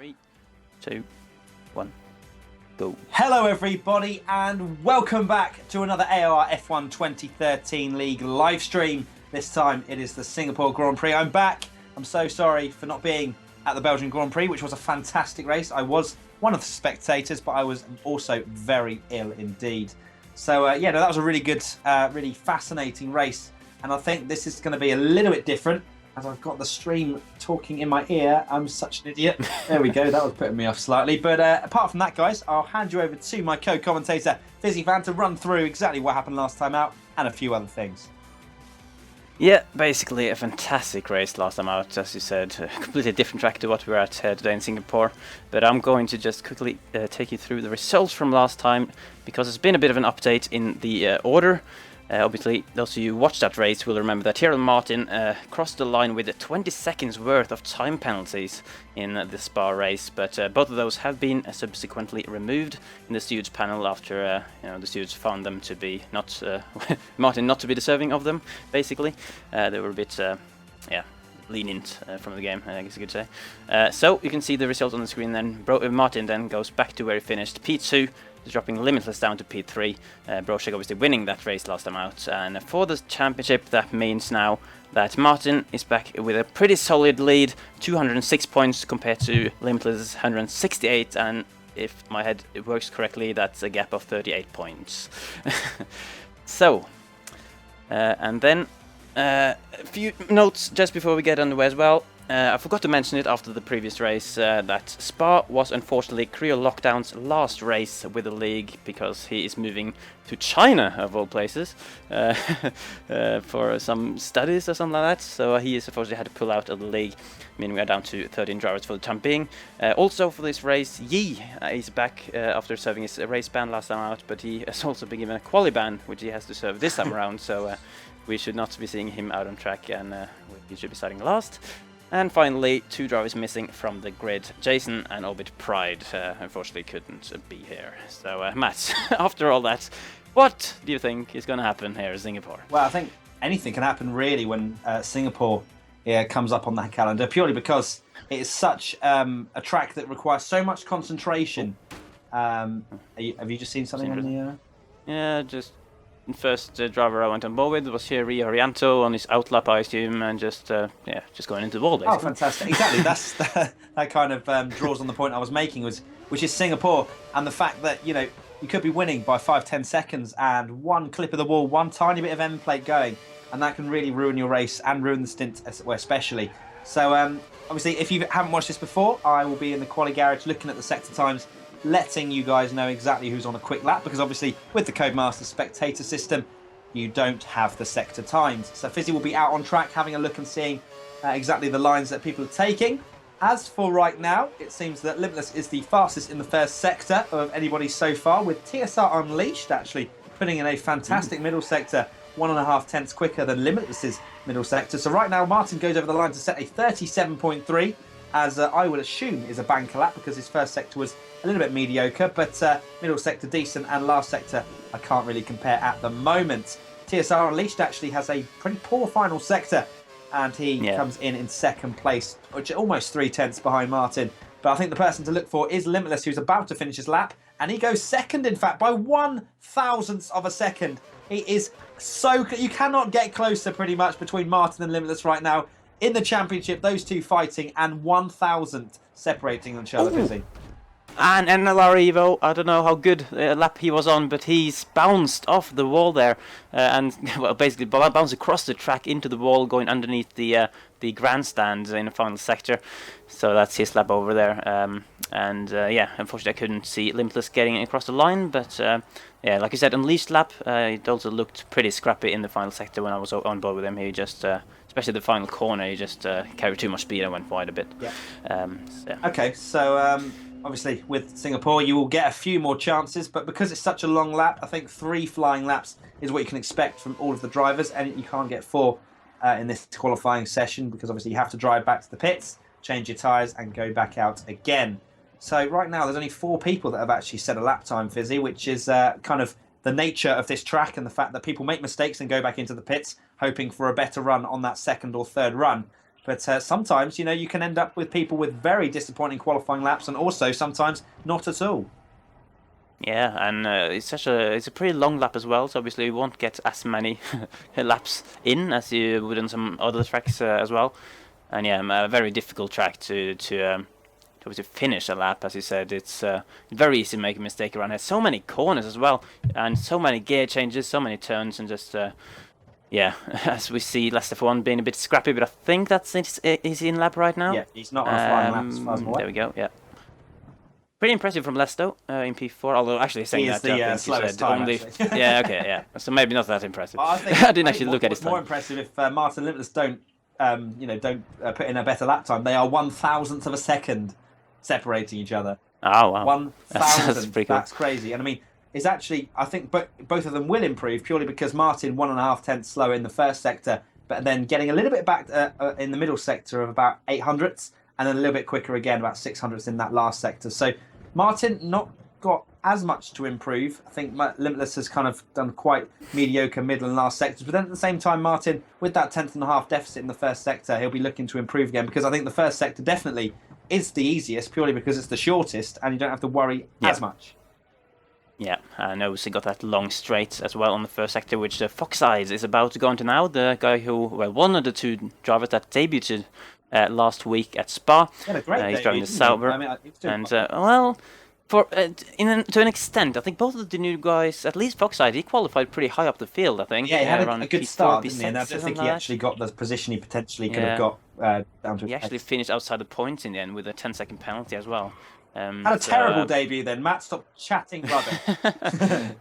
3, 2, 1, go. Hello everybody and welcome back to another AOR F1 2013 League live stream. This time it is the Singapore Grand Prix. I'm back. I'm so sorry for not being at the Belgian Grand Prix, which was a fantastic race. I was one of the spectators, but I was also very ill indeed. So that was a really good, really fascinating race. And I think this is going to be a little bit different, as I've got the stream talking in my ear. I'm such an idiot. There we go. That was putting me off slightly. But apart from that, guys, I'll hand you over to my co-commentator, Fisi, to run through exactly what happened last time out and a few other things. Yeah, basically a fantastic race last time out, as you said. A completely different track to what we were at today in Singapore. But I'm going to just quickly take you through the results from last time, because there's been a bit of an update in the order. Obviously, those of you who watched that race will remember that Tyrrell Martin crossed the line with 20 seconds worth of time penalties in the Spa race, but both of those have been subsequently removed in the stewards panel after the stewards found them to be not Martin not to be deserving of them. Basically, they were a bit lenient from the game, I guess you could say. So you can see the result on the screen. Then Martin then goes back to where he finished, P2. Dropping Limitless down to P3. Brochek obviously winning that race last time out. And for the championship, that means now that Martin is back with a pretty solid lead, 206 points compared to Limitless' 168. And if my head works correctly, that's a gap of 38 points. So, and then a few notes just before we get underway as well. I forgot to mention it after the previous race, that Spa was unfortunately Creo Lockdown's last race with the league, because he is moving to China, of all places, for some studies or something like that. So he is unfortunately had to pull out of the league, meaning we are down to 13 drivers for the time being. Also for this race, Yi is back after serving his race ban last time out, but he has also been given a quali ban, which he has to serve this time around. So we should not be seeing him out on track, and he should be starting last. And finally, two drivers missing from the grid, Jason and Orbit Pride, unfortunately couldn't be here. So, Matt, after all that, what do you think is going to happen here in Singapore? Well, I think anything can happen really when Singapore comes up on that calendar, purely because it is such a track that requires so much concentration. Have you just seen something on the... Yeah, just... First driver I went on board with was here, Rio Arianto, on his outlap, I assume, and just going into the wall, basically. Oh, fantastic. Exactly. That kind of draws on the point I was making, which is Singapore, and the fact that, you could be winning by 5-10 seconds, and one clip of the wall, one tiny bit of end plate going, and that can really ruin your race and ruin the stint especially. So, obviously, if you haven't watched this before, I will be in the quali garage looking at the sector times, letting you guys know exactly who's on a quick lap, because obviously with the Codemasters spectator system you don't have the sector times. So Fisi will be out on track having a look and seeing exactly the lines that people are taking. As for right now, it seems that Limitless is the fastest in the first sector of anybody so far, with TSR Unleashed actually putting in a fantastic middle sector, 1.5 tenths quicker than Limitless's middle sector. So right now Martin goes over the line to set a 37.3, as I would assume is a banker lap, because his first sector was a little bit mediocre, but middle sector decent, and last sector I can't really compare at the moment. TSR Unleashed actually has a pretty poor final sector, and he comes in second place, which is almost 3 tenths behind Martin. But I think the person to look for is Limitless, who's about to finish his lap, and he goes second, in fact, by 1/1000th of a second. He is so... You cannot get closer pretty much between Martin and Limitless right now. In the championship, those two fighting, and 1/1000th separating them, Fisi. And NLR Evo, I don't know how good lap he was on, but he's bounced off the wall there, and well, basically bounced across the track into the wall, going underneath the grandstand in the final sector. So that's his lap over there. Unfortunately I couldn't see Limitless getting across the line, but like I said, Unleashed lap, it also looked pretty scrappy in the final sector when I was on board with him. He just, especially the final corner, he just carried too much speed and went wide a bit. Okay, so obviously with Singapore you will get a few more chances, but because it's such a long lap, I think 3 flying laps is what you can expect from all of the drivers, and you can't get 4 in this qualifying session, because obviously you have to drive back to the pits, change your tyres and go back out again. So right now there's only 4 people that have actually set a lap time, Fisi, which is kind of the nature of this track, and the fact that people make mistakes and go back into the pits hoping for a better run on that second or third run. But sometimes, you know, you can end up with people with very disappointing qualifying laps, and also sometimes not at all. Yeah, and it's a pretty long lap as well, so obviously you won't get as many laps in as you would on some other tracks as well. And yeah, a very difficult track to obviously finish a lap, as you said. It's very easy to make a mistake around here. So many corners as well, and so many gear changes, so many turns, and just yeah, as we see, F1 being a bit scrappy, but I think he's in lap right now. Yeah, he's not on a flying lap as far as I'm aware. There we go. Yeah. Pretty impressive from Lesto in P4, although actually saying He is the slowest time, only. Yeah, okay, yeah. So maybe not that impressive. I didn't actually look at his time. More impressive if Martin Limitless don't put in a better lap time. They are 1,000th of a second separating each other. Oh wow, 1,000. Pretty cool. That's crazy. And I mean, it's actually, I think both of them will improve purely because Martin 1.5 tenths slower in the first sector, but then getting a little bit back in the middle sector of about 800ths, and then a little bit quicker again, about 600ths in that last sector. So Martin not got as much to improve. I think Limitless has kind of done quite mediocre middle and last sectors, but then at the same time, Martin, with that 10.5 deficit in the first sector, he'll be looking to improve again, because I think the first sector definitely is the easiest, purely because it's the shortest and you don't have to worry as much. Yeah, and obviously got that long straight as well on the first sector, which Fox Eyes is about to go into now. The guy who, well, one of the two drivers that debuted last week at Spa. He had a great he's debut, driving the didn't he? Sauber, I mean, and well, to an extent, I think both of the new guys, at least Fox Eyes, he qualified pretty high up the field. I think. Yeah, he had around a good P4, start, didn't he? P6, And I don't think he actually got the position he potentially could have got down to. He actually finished outside the points in the end with a 10-second penalty as well. Had a terrible debut then. Matt, stop chatting rubbish.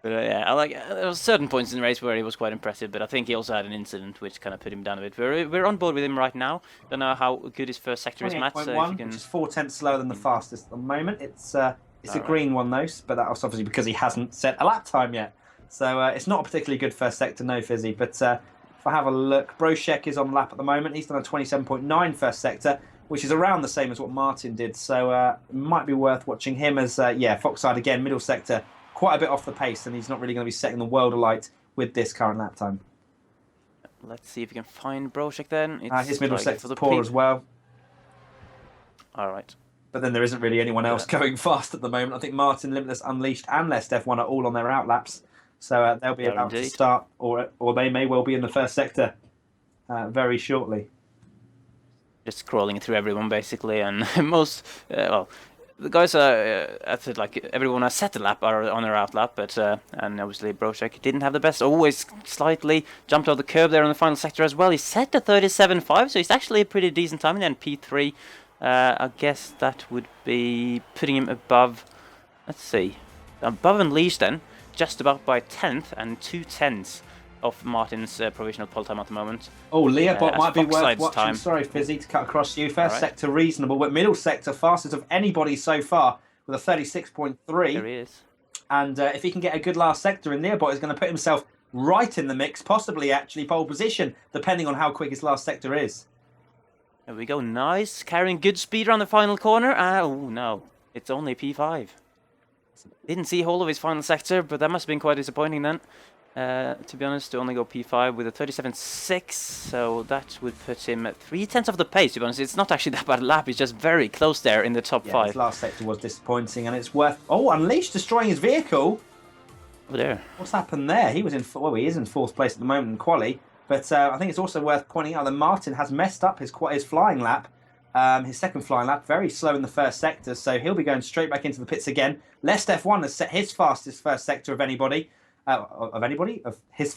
But yeah, I like there were certain points in the race where he was quite impressive, but I think he also had an incident which kind of put him down a bit. We're on board with him right now. Don't know how good his first sector is, Matt. So if you can... which is 4 tenths slower than the fastest at the moment. It's a green one though, but that's obviously because he hasn't set a lap time yet. So it's not a particularly good first sector, no, Fizzy. But if I have a look, Broshek is on lap at the moment. He's done a 27.9 first sector, which is around the same as what Martin did. So it might be worth watching him as, Foxside again, middle sector, quite a bit off the pace, and he's not really going to be setting the world alight with this current lap time. Let's see if we can find Broshek then. His middle sector's poor as well. All right. But then there isn't really anyone else going fast at the moment. I think Martin, Limitless, Unleashed and Lest F1 are all on their outlaps. So they'll be about to start, or they may well be in the first sector very shortly. Just crawling through everyone basically, and most the guys are I said like everyone has set the lap are on their out lap, but and obviously Broshek didn't have the best. Always slightly jumped off the curb there in the final sector as well. He set the 37.5, so he's actually a pretty decent time. And then P3, I guess that would be putting him above. Let's see, above Unleashed then, just about by 10th and 2/10 of Martin's provisional pole time at the moment. Oh, Leobot might be worth watching. Time. Sorry, Fizzy, to cut across you. First sector reasonable, but middle sector fastest of anybody so far with a 36.3. There he is. And if he can get a good last sector in, Leobot is going to put himself right in the mix, possibly actually pole position, depending on how quick his last sector is. There we go. Nice. Carrying good speed around the final corner. Oh, no. It's only P5. Didn't see a whole of his final sector, but that must have been quite disappointing then. To be honest, to only go P5 with a 37.6, so that would put him at 3/10 of the pace. To be honest, it's not actually that bad a lap. He's just very close there in the top 5. His last sector was disappointing, and it's worth. Oh, Unleashed destroying his vehicle. Oh, there. What's happened there? He was in. Well, he is in 4th place at the moment in quali, but I think it's also worth pointing out that Martin has messed up his flying lap. His second flying lap, very slow in the first sector, so he'll be going straight back into the pits again. Lest F1 has set his fastest first sector of anybody. Of his,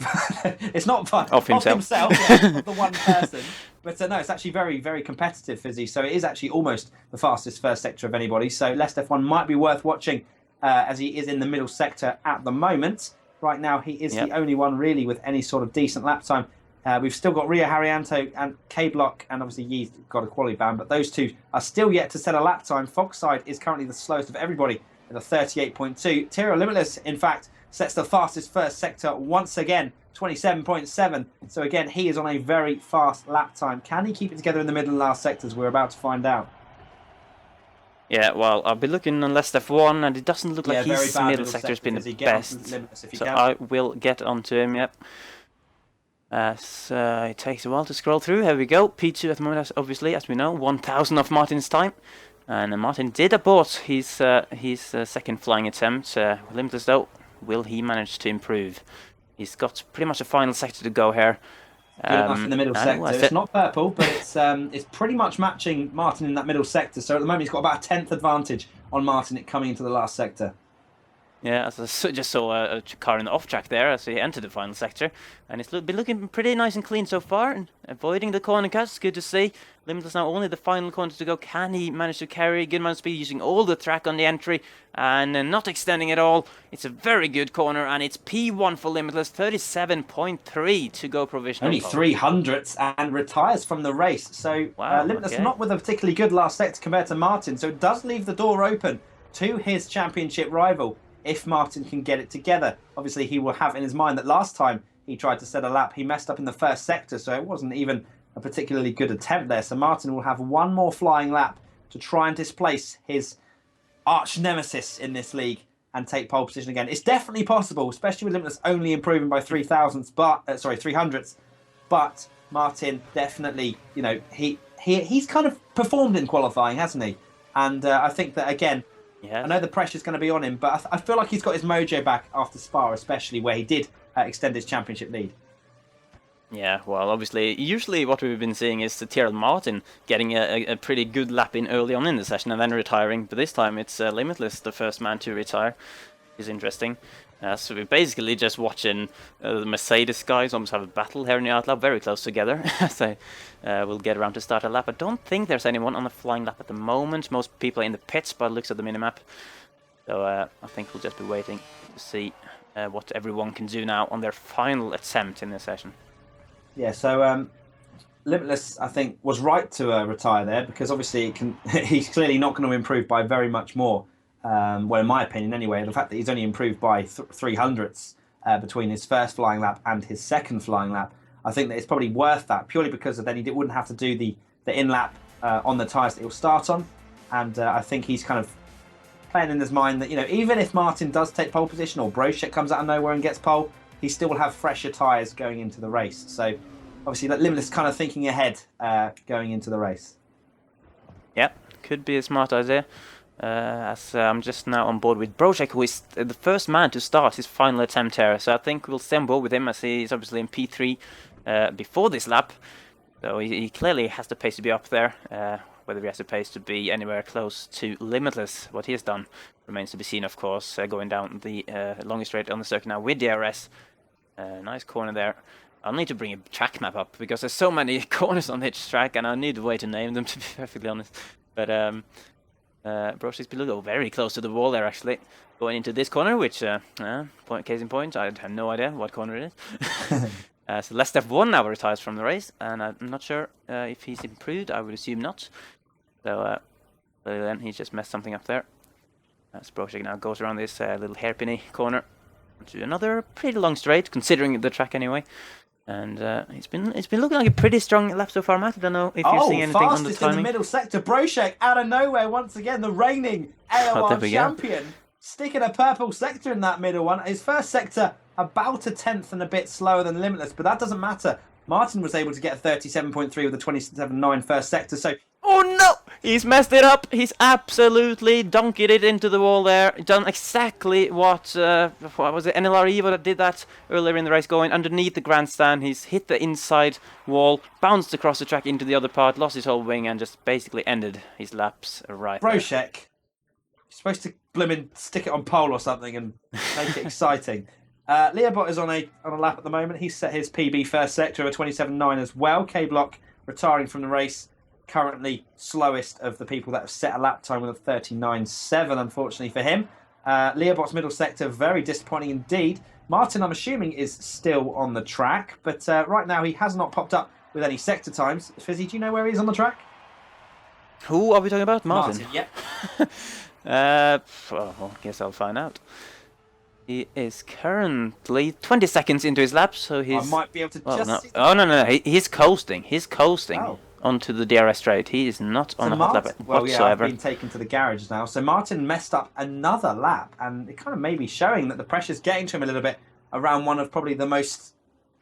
it's not fun. Of himself, of the one person. But no, it's actually very, very competitive, Fizzy. So it is actually almost the fastest first sector of anybody. So Lest F1 might be worth watching as he is in the middle sector at the moment. Right now, he is the only one really with any sort of decent lap time. We've still got Rio Harrianto and K-Block, and obviously Yee's got a quali ban, but those two are still yet to set a lap time. Foxside is currently the slowest of everybody at a 38.2. Tyrrell Limitless, in fact, sets the fastest first sector once again, 27.7. So again, he is on a very fast lap time. Can he keep it together in the middle and last sectors? We're about to find out. Yeah, well, I'll be looking on Lest F1, and it doesn't look like his middle sector has been the best. So I will get onto him, yep. As it takes a while to scroll through. Here we go. P2 at the moment, obviously, as we know, 1,000 of Martin's time. And Martin did abort his second flying attempt. Limitless though, will he manage to improve? He's got pretty much a final sector to go here. Good enough in the middle sector. It's not purple, but it's pretty much matching Martin in that middle sector. So at the moment he's got about a 10th advantage on Martin coming into the last sector. Yeah, as I just saw a car in the off track there as he entered the final sector, and it's been looking pretty nice and clean so far, and avoiding the corner cuts. Good to see. Limitless now only the final corner to go. Can he manage to carry a good amount of speed using all the track on the entry and not extending at all? It's a very good corner, and it's P1 for Limitless, 37.3 to go provisional. Only 300ths and retires from the race. So wow, Limitless not with a particularly good last sector compared to Martin, so it does leave the door open to his championship rival. If Martin can get it together. Obviously, he will have in his mind that last time he tried to set a lap, he messed up in the first sector, so it wasn't even a particularly good attempt there. So Martin will have one more flying lap to try and displace his arch nemesis in this league and take pole position again. It's definitely possible, especially with Limitless only improving by 300ths. But Martin definitely, you know, he's kind of performed in qualifying, hasn't he? And I think that again. Yes. I know the pressure's going to be on him, but I feel like he's got his mojo back after Spa, especially where he did extend his championship lead. Yeah, well, obviously, usually what we've been seeing is Tyrrell Martin getting a pretty good lap in early on in the session and then retiring. But this time it's Limitless, the first man to retire. Is interesting. So we're basically just watching the Mercedes guys almost have a battle here in the outlap, very close together. So we'll get around to start a lap. I don't think there's anyone on the flying lap at the moment. Most people are in the pits by the looks of the minimap. So I think we'll just be waiting to see what everyone can do now on their final attempt in this session. Yeah, so Limitless, I think, was right to retire there because obviously he's clearly not going to improve by very much more. Well, in my opinion anyway, the fact that he's only improved by 300ths between his first flying lap and his second flying lap, I think that it's probably worth that purely because then he wouldn't have to do the in-lap on the tyres that he'll start on. And I think he's kind of playing in his mind that, you know, even if Martin does take pole position or Brochek comes out of nowhere and gets pole, he still will have fresher tyres going into the race. So obviously that Limitless kind of thinking ahead going into the race. Yeah, could be a smart idea. As I'm just now on board with Brochek, who is the first man to start his final attempt here. So I think we'll stay on board with him as he's obviously in P3 before this lap. So he clearly has the pace to be up there. Whether he has the pace to be anywhere close to Limitless, what he has done, remains to be seen, of course. Going down the longest straight on the circuit now with DRS. Nice corner there. I'll need to bring a track map up because there's so many corners on each track and I need a way to name them, to be perfectly honest. But Brochek's below, very close to the wall there actually. Going into this corner, which, case in point, I have no idea what corner it is. So Last F1 now retires from the race, and I'm not sure if he's improved, I would assume not. So then he just messed something up there. As Brochek now goes around this little hairpinny corner to another pretty long straight, considering the track anyway. And it's been looking like a pretty strong lap so far, Matt. I don't know if you're seeing anything on the timing. Fastest in the middle sector. Brochek out of nowhere once again, the reigning AOR champion, sticking a purple sector in that middle one. His first sector about a 10th and a bit slower than Limitless, but that doesn't matter. Martin was able to get a 37.3 with a 27.9 first sector. So oh no! He's messed it up. He's absolutely donkeyed it into the wall there. Done exactly what was it? NLRE that did that earlier in the race, going underneath the grandstand. He's hit the inside wall, bounced across the track into the other part, lost his whole wing, and just basically ended his laps right there. Brochek, you're supposed to blimmin' stick it on pole or something and make it exciting. Leobot is on a lap at the moment. He's set his PB first sector of a 27.9 as well. K-Block retiring from the race. Currently slowest of the people that have set a lap time with a 39.7, unfortunately for him. Leobot's middle sector, very disappointing indeed. Martin, I'm assuming, is still on the track, but right now he has not popped up with any sector times. Fisi, do you know where he is on the track? Who are we talking about? Martin? Yep. Well, I guess I'll find out. He is currently 20 seconds into his lap, so he's... I might be able to just... see... Oh, no, he's coasting. He's coasting. Oh. Onto the DRS straight. He is not on a hot lap whatsoever. Well, yeah, I've been taken to the garage now. So Martin messed up another lap, and it kind of may be showing that the pressure's getting to him a little bit around one of probably the most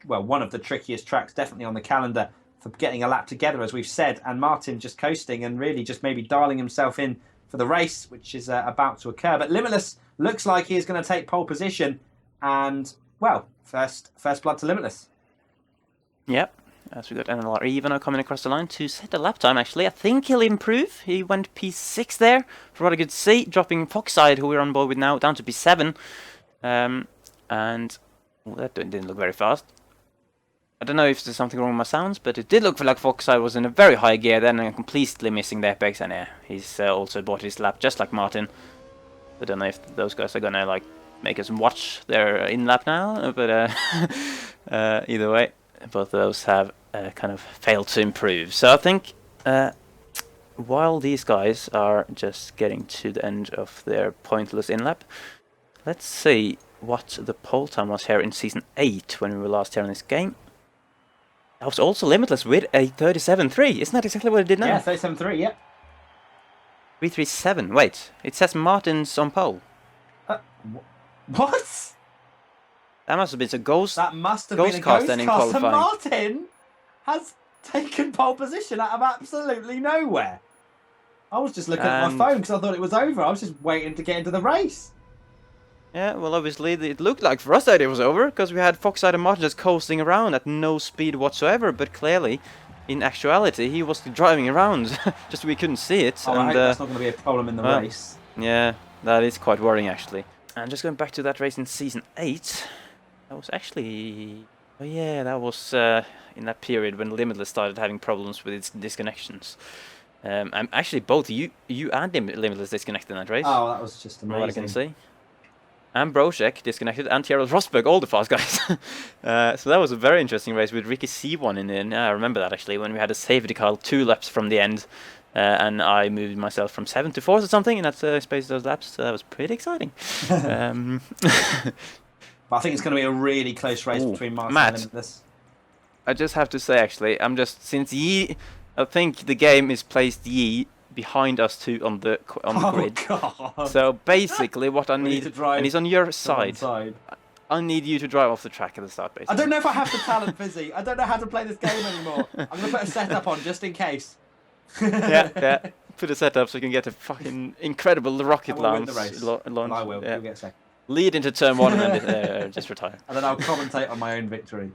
well, one of the trickiest tracks definitely on the calendar for getting a lap together, as we've said. And Martin just coasting and really just maybe dialing himself in for the race, which is about to occur. But Limitless looks like he is going to take pole position. And, well, first blood to Limitless. Yep. As we got NLR Ivano coming across the line to set the lap time, actually. I think he'll improve. He went P6 there, for what I could see, dropping Foxside, who we're on board with now, down to P7. And well, that didn't look very fast. I don't know if there's something wrong with my sounds, but it did look like Foxside was in a very high gear then and completely missing the apex. And yeah, he's also bought his lap just like Martin. I don't know if those guys are gonna like make us watch their in lap now, but either way, both of those have kind of failed to improve. So I think while these guys are just getting to the end of their pointless in lap, let's see what the pole time was here in Season 8 when we were last here in this game. That was also Limitless with a 37.3. Isn't that exactly what it did now? Yeah, 37.3, yep. 337. Wait, it says Martin's on pole. What? That must have been a ghost. That must have been a cast ghost then in cast. And qualifying. Martin has taken pole position out of absolutely nowhere. I was just looking at my phone because I thought it was over. I was just waiting to get into the race. Yeah, well, obviously it looked like for us that it was over because we had Foxside and Martin just coasting around at no speed whatsoever. But clearly, in actuality, he was driving around, just we couldn't see it. Oh, and, I hope that's not going to be a problem in the race. Yeah, that is quite worrying actually. And just going back to that race in Season 8, that was actually... Oh yeah, that was in that period when Limitless started having problems with its disconnections. I'm actually both you and Limitless disconnected in that race. Oh, that was just amazing. From what I can see. And Brochek disconnected, and Tyrell Rosberg, all the fast guys. So that was a very interesting race with Ricky C1 in it. I remember that actually, when we had a safety car 2 laps from the end. And I moved myself from 7th to 4th or something in that space of those laps. So that was pretty exciting. But I think it's going to be a really close race between Martin and Limitless. I just have to say, actually, since I think the game is placed behind us two on the grid. God. So basically, what I need, and he's on your side. I need you to drive off the track at the start, basically. I don't know if I have the talent, Fisi. I don't know how to play this game anymore. I'm going to put a setup on just in case. yeah. Put a setup so you can get a fucking incredible rocket launch. I will. Yeah. You'll get second. Lead into turn 1 and then just retire. And then I'll commentate on my own victory.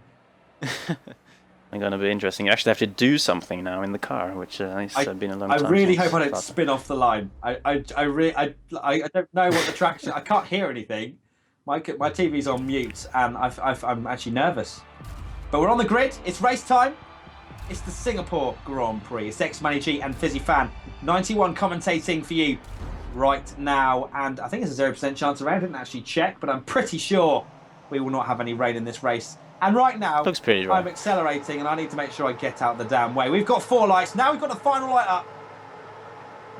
I'm going to be interesting. You actually have to do something now in the car, which has been a long time. I really hope I don't spin off the line. I don't know what the traction... I can't hear anything. My TV's on mute, and I'm actually nervous. But we're on the grid. It's race time. It's the Singapore Grand Prix. It's xMattyG and Fisi Fan. 91 commentating for you right now. And I think there's a 0% chance of rain. I didn't actually check, but I'm pretty sure we will not have any rain in this race. And right now, looks pretty dry. I'm accelerating, and I need to make sure I get out the damn way. We've got 4 lights. Now we've got the final light up.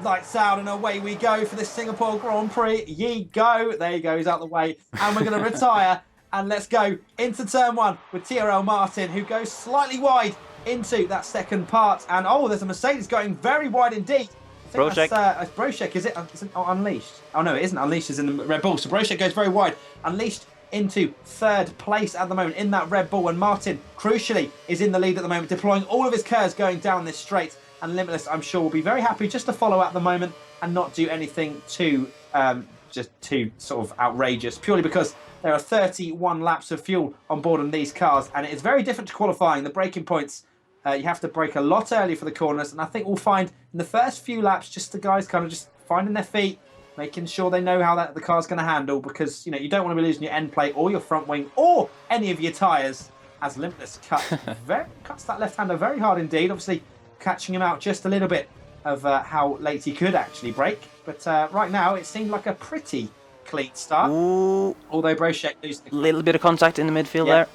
Lights out, and away we go for the Singapore Grand Prix. Ye go. There you go. He's out the way. And we're going to retire. And let's go into turn 1 with TRL Martin, who goes slightly wide into that second part. And oh, there's a Mercedes going very wide indeed. Brochek. Brochek, is it Unleashed? Oh no, it isn't. Unleashed is in the Red Bull. So Brochek goes very wide. Unleashed into 3rd place at the moment in that Red Bull. And Martin, crucially, is in the lead at the moment, deploying all of his curves going down this straight. And Limitless, I'm sure, will be very happy just to follow at the moment and not do anything too sort of outrageous, purely because there are 31 laps of fuel on board on these cars, and it is very different to qualifying. The braking points, you have to brake a lot early for the corners, and I think we'll find in the first few laps just the guys kind of just finding their feet, making sure they know how the car's going to handle, because you don't want to be losing your end plate or your front wing or any of your tyres, as Limitless cuts that left-hander very hard indeed, obviously catching him out just a little bit of how late he could actually brake. But right now it seemed like a pretty clean start. Ooh. Although Brochek loses the little bit of contact in the midfield there.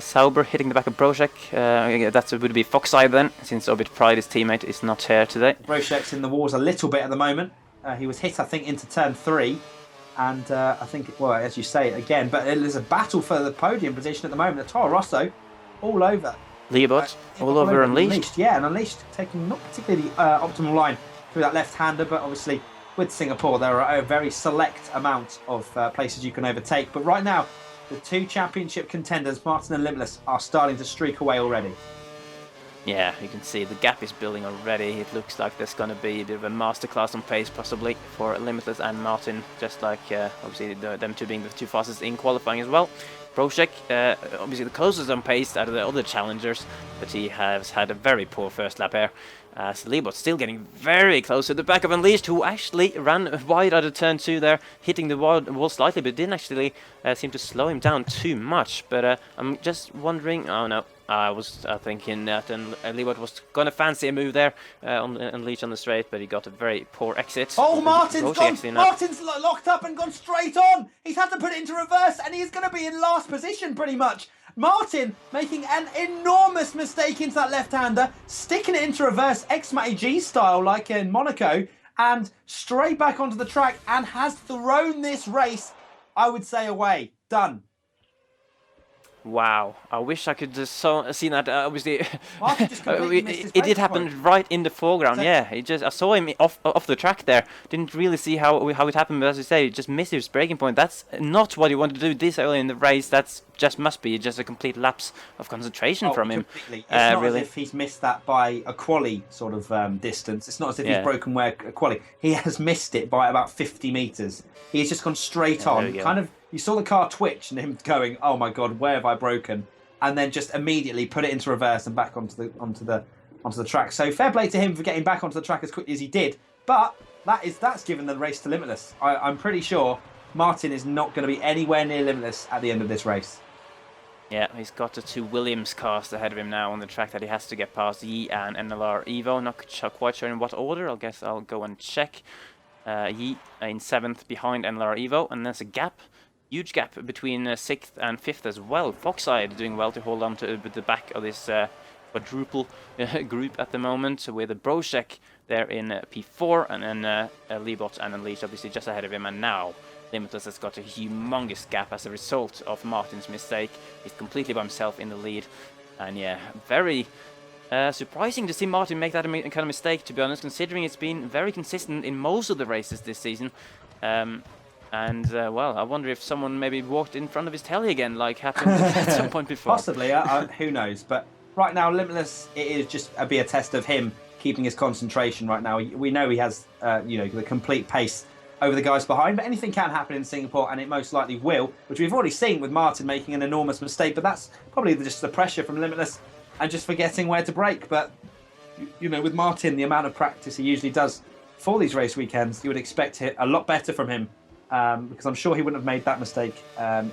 Sauber hitting the back of Brochek. That would be Foxside then, since Orbit Pride, his teammate, is not here today. Brochek's in the wars a little bit at the moment. He was hit, I think, into turn 3. And I think, well, as you say it again, but there's a battle for the podium position at the moment. Toro Rosso all over. Leobot all over Unleashed. Yeah, and Unleashed taking not particularly optimal line through that left-hander, but obviously with Singapore there are a very select amount of places you can overtake. But right now, the two championship contenders, Martin and Limitless, are starting to streak away already. Yeah, you can see the gap is building already. It looks like there's going to be a bit of a masterclass on pace, possibly, for Limitless and Martin, just like, obviously, them two being the two fastest in qualifying as well. Brošek, obviously the closest on pace out of the other challengers, but he has had a very poor first lap here. Libot still getting very close to the back of Unleashed, who actually ran wide out of turn 2 there, hitting the wall slightly, but didn't actually seem to slow him down too much. But I'm just wondering, oh no, I was thinking that Libot was going to fancy a move there on Unleashed on the straight, but he got a very poor exit. Oh, Martin's locked up and gone straight on. He's had to put it into reverse, and he's going to be in last position pretty much. Martin making an enormous mistake into that left-hander, sticking it into reverse, xMattyG style, like in Monaco, and straight back onto the track, and has thrown this race, I would say, away. Done. Wow, I wish I could just seen that. Obviously, it did happen right in the foreground. Exactly. I saw him off the track there. Didn't really see how it happened, but as you say, he just missed his braking point. That's not what you want to do this early in the race. That's must be just a complete lapse of concentration from him. Completely. It's not really as if he's missed that by a quali sort of distance. It's not as if he's broken where a quali. He has missed it by about 50 meters. He's just gone straight on. Kind of. You saw the car twitch and him going, "Oh my God, where have I broken?" And then just immediately put it into reverse and back onto the track. So fair play to him for getting back onto the track as quickly as he did. But that's given the race to Limitless. I'm pretty sure Martin is not going to be anywhere near Limitless at the end of this race. Yeah, he's got the two Williams cars ahead of him now on the track that he has to get past Yi and NLR Evo. Not quite sure in what order. I guess I'll go and check. Yi in 7th behind NLR Evo, and there's a gap. Huge gap between 6th and 5th as well. Foxside doing well to hold on to the back of this quadruple group at the moment, with Brošek there in P4, and then Libot and Unleashed obviously just ahead of him. And now Limitless has got a humongous gap as a result of Martin's mistake. He's completely by himself in the lead. And yeah, very surprising to see Martin make that kind of mistake, to be honest, considering it's been very consistent in most of the races this season. Well, I wonder if someone maybe walked in front of his telly again, like happened at some point before. Possibly, who knows? But right now, Limitless, it is just be a test of him keeping his concentration right now. We know he has, the complete pace over the guys behind, but anything can happen in Singapore, and it most likely will, which we've already seen with Martin making an enormous mistake, but that's probably just the pressure from Limitless and just forgetting where to brake. But, with Martin, the amount of practice he usually does for these race weekends, you would expect a lot better from him. Because I'm sure he wouldn't have made that mistake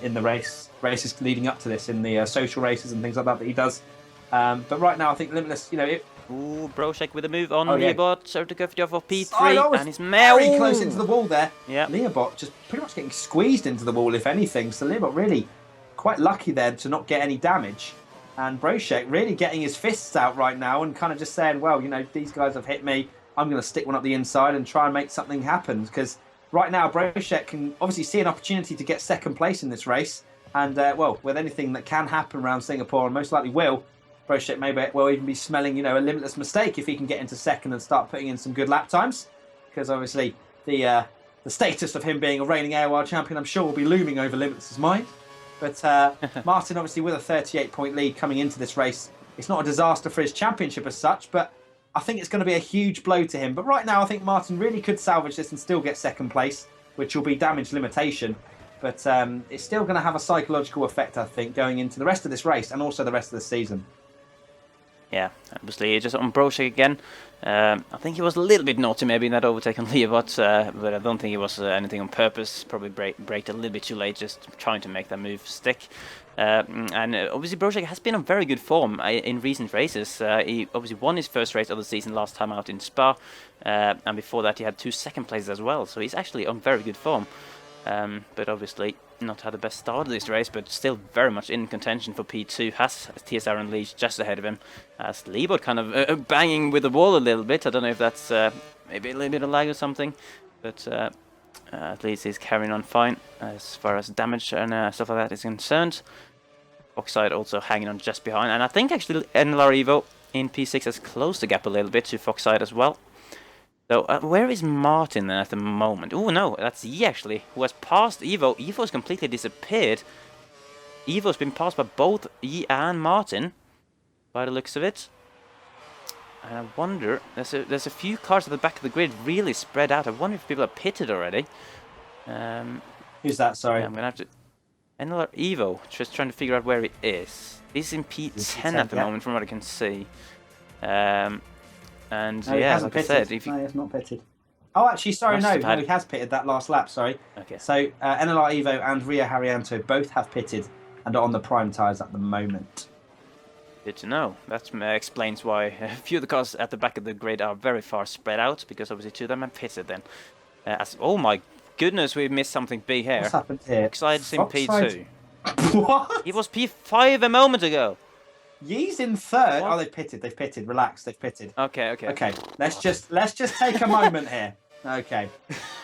in the races leading up to this, in the social races and things like that he does. But right now, I think Limitless, Ooh, Brošek with a move on Libot, so to go for P3, and he's very close into the wall there. Yeah. Libot just pretty much getting squeezed into the wall, if anything. So Libot really quite lucky there to not get any damage. And Brošek really getting his fists out right now and kind of just saying, well, these guys have hit me. I'm going to stick one up the inside and try and make something happen, because right now, Brošek can obviously see an opportunity to get second place in this race. And, with anything that can happen around Singapore, and most likely will, Brošek may even be smelling, a Limitless mistake if he can get into second and start putting in some good lap times. Because obviously the status of him being a reigning AOR champion, I'm sure, will be looming over Limitless's mind. But Martin, obviously, with a 38-point lead coming into this race, it's not a disaster for his championship as such, but I think it's going to be a huge blow to him. But right now, I think Martin really could salvage this and still get second place, which will be damage limitation. But it's still going to have a psychological effect, I think, going into the rest of this race and also the rest of the season. Yeah, obviously, just on Brošek again. I think he was a little bit naughty maybe in that overtake on Libot, but I don't think it was anything on purpose. Probably braked a little bit too late, just trying to make that move stick. And obviously Brošek has been on very good form in recent races. He obviously won his first race of the season last time out in Spa, and before that he had 2 second places as well, so he's actually on very good form. But obviously not had the best start of this race, but still very much in contention for P2. Has TSR Unleashed just ahead of him. As Libot kind of banging with the wall a little bit. I don't know if that's maybe a little bit of lag or something, but at least he's carrying on fine as far as damage and stuff like that is concerned. Foxside also hanging on just behind, and I think actually NLR Evo in P6 has closed the gap a little bit to Foxside as well. So, where is Martin then at the moment? Oh no, that's Yi actually, who has passed Evo. Evo's completely disappeared. Evo's been passed by both Yi and Martin, by the looks of it. And I wonder, there's a few cars at the back of the grid really spread out. I wonder if people are pitted already. Who's that? Sorry. Yeah, I'm gonna have to. Another Evo, just trying to figure out where he is. He's in P10 at the moment, from what I can see. And No, yeah, like pitted. I said, if no, he has not pitted. Oh, actually, sorry, no, he has pitted that last lap. Sorry. Okay. So NLR Evo and Ria Harrianto both have pitted and are on the prime tyres at the moment. Good to know. That explains why a few of the cars at the back of the grid are very far spread out, because obviously two of them have pitted then. Oh my goodness, we missed something big here. What's happened here? Foxide's in P2. What? He was P5 a moment ago. Yee's in third. What? Oh, they've pitted. Relax, they've pitted. Okay. Okay, let's just take a moment here. Okay,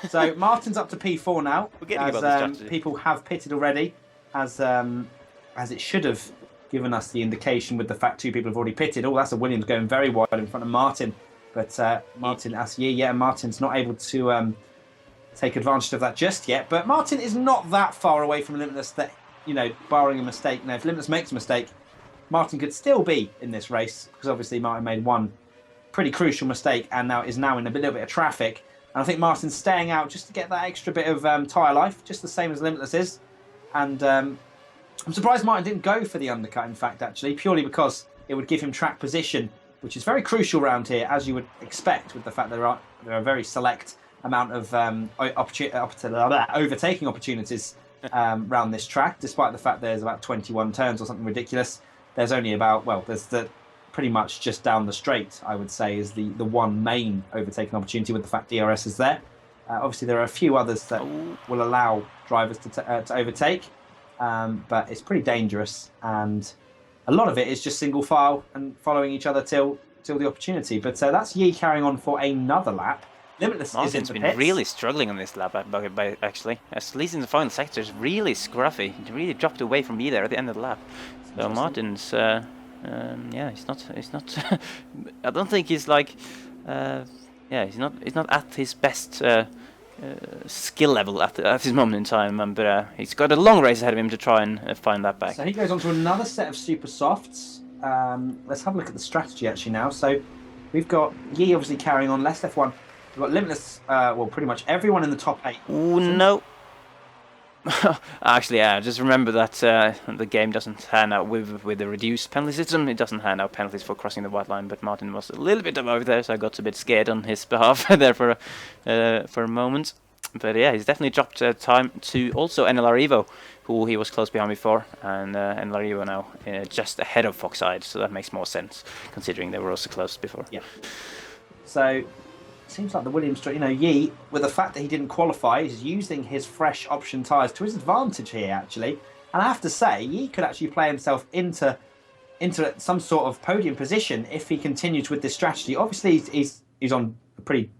so Martin's up to P4 now. We're getting about the strategy. People have pitted already, as it should have given us the indication with the fact two people have already pitted. Oh, that's a Williams going very wide in front of Martin, but Martin as Martin's not able to take advantage of that just yet. But Martin is not that far away from Limitless that, you know, barring a mistake. Now, if Limitless makes a mistake, Martin could still be in this race, because obviously Martin made one pretty crucial mistake and now is in a little bit of traffic. And I think Martin's staying out just to get that extra bit of tyre life, just the same as Limitless is. And I'm surprised Martin didn't go for the undercut, in fact, actually, purely because it would give him track position, which is very crucial around here, as you would expect, with the fact that there are a very select amount of overtaking opportunities around this track, despite the fact there's about 21 turns or something ridiculous. There's only about, there's pretty much just down the straight, I would say, is the one main overtaking opportunity, with the fact DRS is there. Obviously, there are a few others that will allow drivers to overtake, but it's pretty dangerous, and a lot of it is just single file and following each other till the opportunity. But that's Yi carrying on for another lap. Limitless Martin's is in the been pits. really struggling on this lap, actually. At least in the final sector, is really scruffy. He really dropped away from me there at the end of the lap. So Martin's, he's not. I don't think he's like, he's not at his best skill level at this moment in time. But he's got a long race ahead of him to try and find that back. So he goes on to another set of super softs. Let's have a look at the strategy actually now. So we've got Yi obviously carrying on. Less F1. We've got Limitless. Pretty much everyone in the top 8. Ooh, no. Actually, yeah, just remember that the game doesn't hand out with the reduced penalty system. It doesn't hand out penalties for crossing the white line. But Martin was a little bit above there, so I got a bit scared on his behalf there for a moment. But yeah, he's definitely dropped time to also NLR Evo, who he was close behind before, and NLR Evo now just ahead of Foxide. So that makes more sense considering they were also close before. Yeah. So. Seems like the Williams, Yi, with the fact that he didn't qualify, is using his fresh option tyres to his advantage here, actually. And I have to say, Yi could actually play himself into some sort of podium position if he continues with this strategy. Obviously, he's on pretty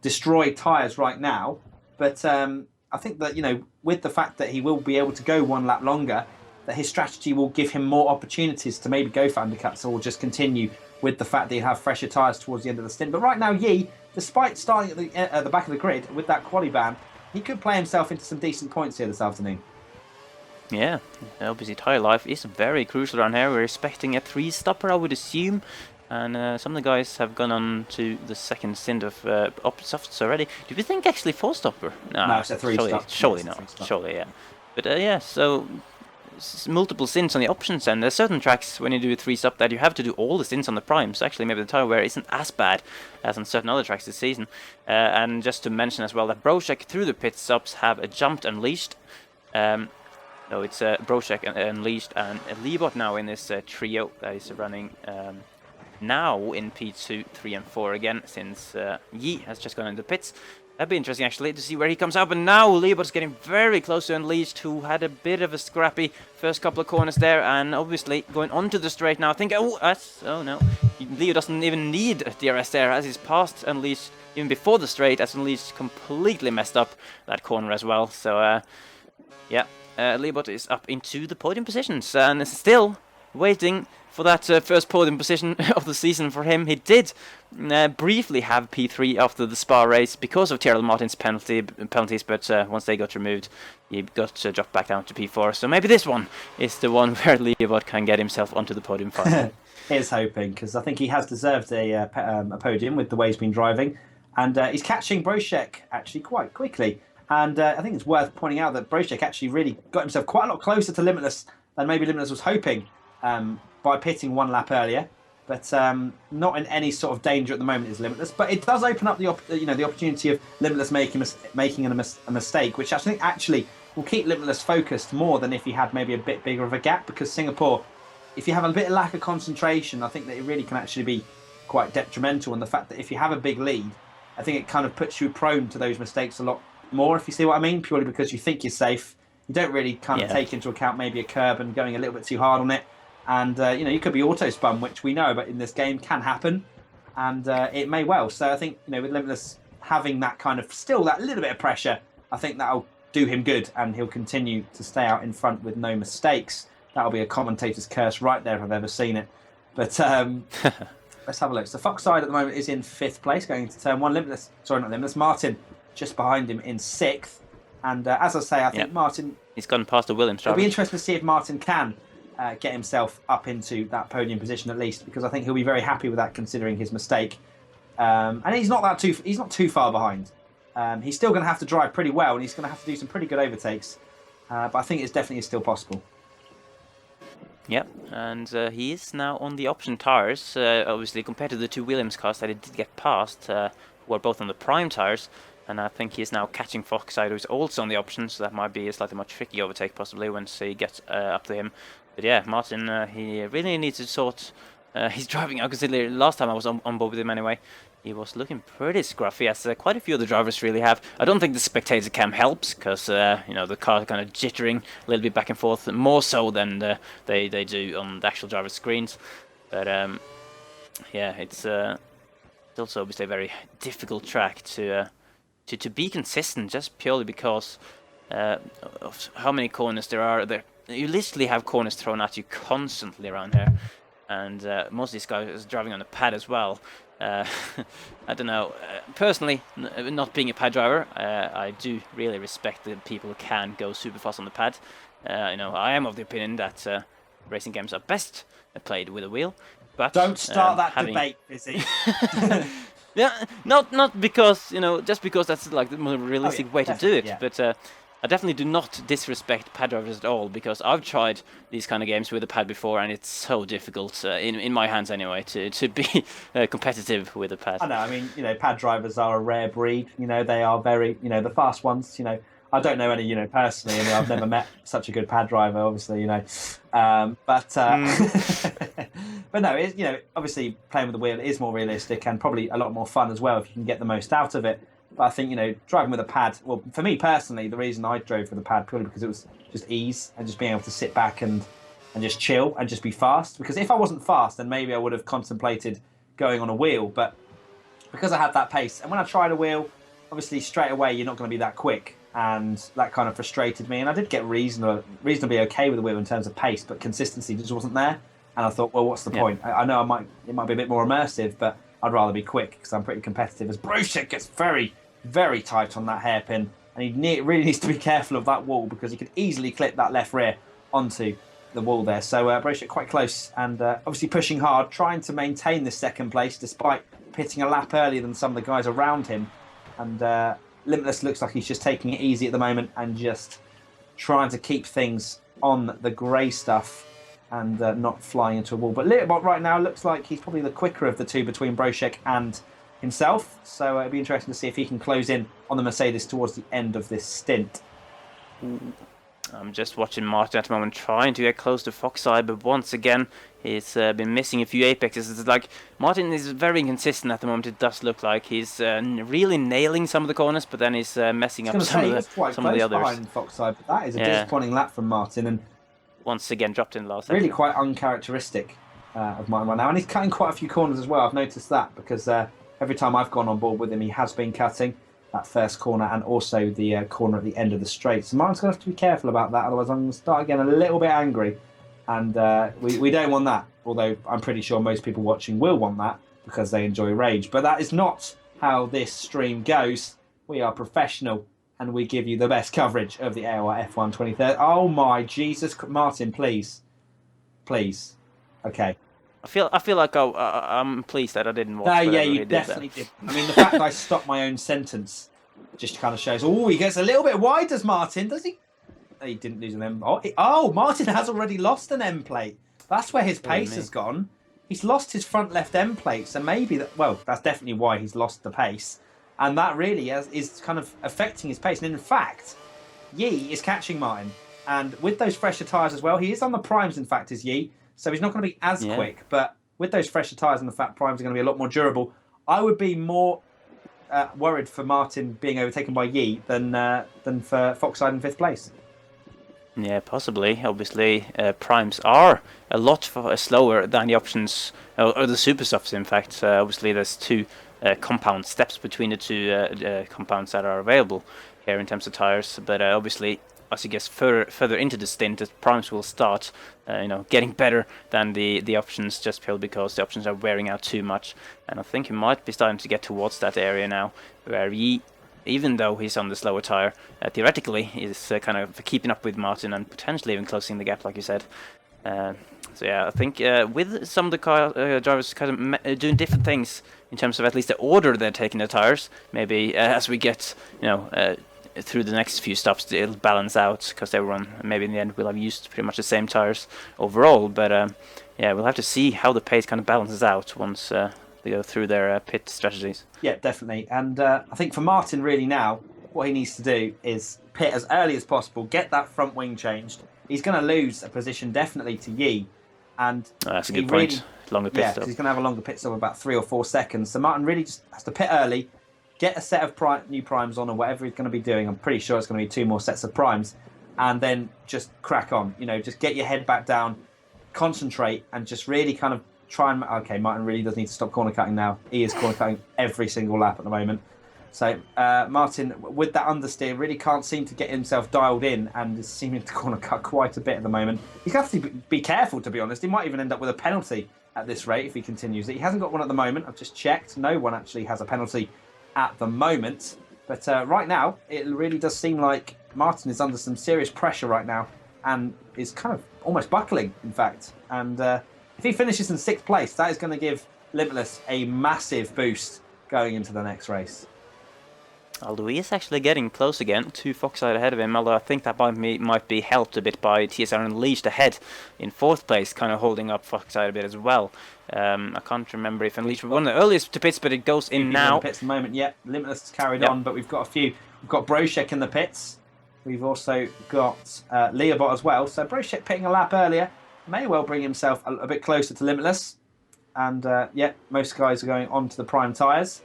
destroyed tyres right now, but I think that, with the fact that he will be able to go one lap longer, that his strategy will give him more opportunities to maybe go for undercuts, or just continue with the fact that he'll have fresher tyres towards the end of the stint. But right now, Yi, despite starting at the back of the grid with that quali ban, he could play himself into some decent points here this afternoon. Yeah, obviously tyre life is very crucial around here. We're expecting a 3-stopper, I would assume. And some of the guys have gone on to the second stint of softs already. Do we think actually 4-stopper? No, it's a 3-stop. Surely not. Surely, yeah. But so multiple stints on the options, and there's certain tracks when you do a 3-stop that you have to do all the stints on the primes. So actually maybe the tyre wear isn't as bad as on certain other tracks this season. And just to mention as well that Brochek through the pit stops have jumped Unleashed. So it's Brochek and Unleashed and Leebot now in this trio that is running now in P2, 3 and 4 again, since Yi has just gone into pits. That'd be interesting actually to see where he comes up, and now Leebot's getting very close to Unleashed, who had a bit of a scrappy first couple of corners there, and obviously going onto the straight now. I think, oh no, Leo doesn't even need DRS there, as he's past Unleashed even before the straight, as Unleashed completely messed up that corner as well. So Leebot is up into the podium positions, and is still waiting for that first podium position of the season for him. He did briefly have P3 after the Spa race because of Tyrrell Martin's penalties, but once they got removed, he got dropped back down to P4. So maybe this one is the one where Leavitt can get himself onto the podium finally. Here's hoping, because I think he has deserved a podium with the way he's been driving. And he's catching Brochek actually quite quickly. And I think it's worth pointing out that Brochek actually really got himself quite a lot closer to Limitless than maybe Limitless was hoping by pitting one lap earlier. But not in any sort of danger at the moment is Limitless. But it does open up the opportunity of Limitless making a mistake, which I think actually will keep Limitless focused more than if he had maybe a bit bigger of a gap. Because Singapore, if you have a bit of lack of concentration, I think that it really can actually be quite detrimental. And the fact that if you have a big lead, I think it kind of puts you prone to those mistakes a lot more, if you see what I mean, purely because you think you're safe. You don't really kind of take into account maybe a curb and going a little bit too hard on it. And, you could be auto-spun, which we know about in this game can happen. And it may well. So I think, with Limitless having that kind of, still that little bit of pressure, I think that'll do him good. And he'll continue to stay out in front with no mistakes. That'll be a commentator's curse right there if I've ever seen it. But let's have a look. So Foxside at the moment is in 5th place, going into turn 1. Martin just behind him in 6th. And as I say, I think Martin... He's gone past the Williams driver. It'll be interesting to see if Martin can get himself up into that podium position at least, because I think he'll be very happy with that considering his mistake. And he's not too far behind. He's still going to have to drive pretty well, and he's going to have to do some pretty good overtakes. But I think it's definitely still possible. Yep, and he is now on the option tyres, obviously compared to the 2 Williams cars that he did get past, who are both on the prime tyres, and I think he's now catching Foxside, who's also on the option, so that might be a slightly more tricky overtake possibly once he gets up to him. But yeah, Martin, he really needs to sort his driving out, because last time I was on board with him anyway, he was looking pretty scruffy, as quite a few of the drivers really have. I don't think the spectator cam helps, because the car kind of jittering a little bit back and forth, more so than they do on the actual driver's screens. But yeah, it's also obviously a very difficult track to be consistent, just purely because of how many corners there are. You literally have corners thrown at you constantly around here, and most of these guys are driving on the pad as well. I don't know. Personally, not being a pad driver, I do really respect the people who can go super fast on the pad. I am of the opinion that racing games are best played with a wheel. But don't start that debate, Fisi. Yeah, not because just because that's like the more realistic way to do it, but I definitely do not disrespect pad drivers at all, because I've tried these kind of games with a pad before, and it's so difficult in my hands anyway to be competitive with a pad. I know. I mean, pad drivers are a rare breed. They are very, the fast ones. I don't know any, personally. I've never met such a good pad driver, obviously. But no, it's, obviously playing with the wheel is more realistic and probably a lot more fun as well if you can get the most out of it. But I think, driving with a pad, well, for me personally, the reason I drove with a pad purely because it was just ease and just being able to sit back and just chill and just be fast. Because if I wasn't fast, then maybe I would have contemplated going on a wheel. But because I had that pace, and when I tried a wheel, obviously straight away you're not going to be that quick. And that kind of frustrated me. And I did get reasonably okay with the wheel in terms of pace, but consistency just wasn't there. And I thought, well, what's the point? I know it might be a bit more immersive, but I'd rather be quick because I'm pretty competitive. As Brochek gets very, very tight on that hairpin, and he really needs to be careful of that wall because he could easily clip that left rear onto the wall there. So Brochek quite close and obviously pushing hard, trying to maintain this second place despite pitting a lap earlier than some of the guys around him. And Limitless looks like he's just taking it easy at the moment and just trying to keep things on the grey stuff and not flying into a wall. But Littlebot right now looks like he's probably the quicker of the two between Brochek and himself. So it'll be interesting to see if he can close in on the Mercedes towards the end of this stint. I'm just watching Martin at the moment trying to get close to Foxside, but once again he's been missing a few apexes. It's like Martin is very inconsistent at the moment. It does look like he's really nailing some of the corners, but then he's messing up some of the others. Behind Foxside, but that is a disappointing lap from Martin, and once again dropped in last. Really quite uncharacteristic of Martin right now, and he's cutting quite a few corners as well. I've noticed that because every time I've gone on board with him, he has been cutting that first corner and also the corner at the end of the straight. So Martin's going to have to be careful about that, otherwise I'm going to start getting a little bit angry, and we don't want that. although I'm pretty sure most people watching will want that because they enjoy rage. But that is not how this stream goes. We are professional, and we give you the best coverage of the AOR F1 23rd. Oh my Jesus, Martin, please. Please. Okay. I feel like I'm pleased that I didn't watch. No, yeah, whatever you he definitely did. did. I mean, the fact that I stopped my own sentence just kind of shows. Oh, he gets a little bit wide, does Martin? Does he? He didn't lose an M. Oh, Martin has already lost an M plate. That's where his pace has gone. He's lost his front left M plate, so maybe that. Well, that's definitely why he's lost the pace, and that really is kind of affecting his pace. And in fact, Yi is catching Martin, and with those fresher tyres as well, he is on the primes. In fact, is Yi, so he's not going to be as quick, but with those fresher tyres and the fact primes are going to be a lot more durable, I would be more worried for Martin being overtaken by Yi than for Foxside in 5th place. Yeah, possibly. Obviously, primes are a lot slower than the options, or the super softs. In fact, obviously there's 2 compound steps between the 2 compounds that are available here in terms of tires. But obviously, as you get further into the stint, the primes will start, getting better than the options, just purely because the options are wearing out too much. And I think he might be starting to get towards that area now, where he, even though he's on the slower tire, theoretically is kind of keeping up with Martin and potentially even closing the gap, like you said. So yeah, I think with some of the car drivers kind of doing different things in terms of at least the order they're taking the tires. Maybe as we get, through the next few stops, it'll balance out because everyone maybe in the end will have used pretty much the same tires overall. But yeah, we'll have to see how the pace kind of balances out once they go through their pit strategies. Yeah, definitely. And I think for Martin really now, what he needs to do is pit as early as possible, get that front wing changed. He's going to lose a position definitely to Yi. And that's a good point. Longer pit stop. He's going to have a longer pit stop of about 3 or 4 seconds. So Martin really just has to pit early, get a set of new primes on or whatever he's going to be doing. I'm pretty sure it's going to be 2 more sets of primes. And then just crack on. Just get your head back down, concentrate, and just really kind of try and... Okay, Martin really does need to stop corner cutting now. He is corner cutting every single lap at the moment. So Martin, with that understeer, really can't seem to get himself dialed in and is seeming to corner cut quite a bit at the moment. He's going to have to be careful, to be honest. He might even end up with a penalty at this rate if he continues it. He hasn't got one at the moment. I've just checked. No one actually has a penalty at the moment. But right now, it really does seem like Martin is under some serious pressure right now and is kind of almost buckling, in fact. And if he finishes in 6th place, that is going to give Limitless a massive boost going into the next race. Although he is actually getting close again to Foxside ahead of him, although I think that might be helped a bit by TSR Unleashed ahead in 4th place, kind of holding up Foxside a bit as well. I can't remember if Unleashed was one of the earliest to pits, but it goes in now. Pits at the moment, yeah. Limitless has carried on, but we've got a few. We've got Broshek in the pits. We've also got Leobot as well. So Broshek pitting a lap earlier may well bring himself a bit closer to Limitless. And yeah, most guys are going on to the prime tyres.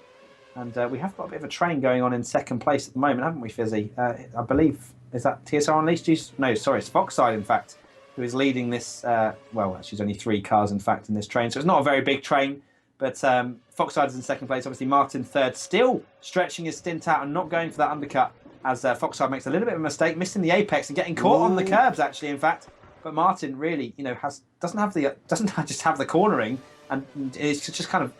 And we have got a bit of a train going on in 2nd place at the moment, haven't we, Fizzy? I believe, is that TSR Unleashed? No, sorry, it's Foxside, in fact, who is leading this. Well, actually, there's only 3 cars, in fact, in this train. So it's not a very big train. But Foxside is in 2nd place. Obviously, Martin 3rd, still stretching his stint out and not going for that undercut as Foxside makes a little bit of a mistake, missing the apex and getting caught on the curbs, actually, in fact. But Martin really, doesn't just have the cornering and is just kind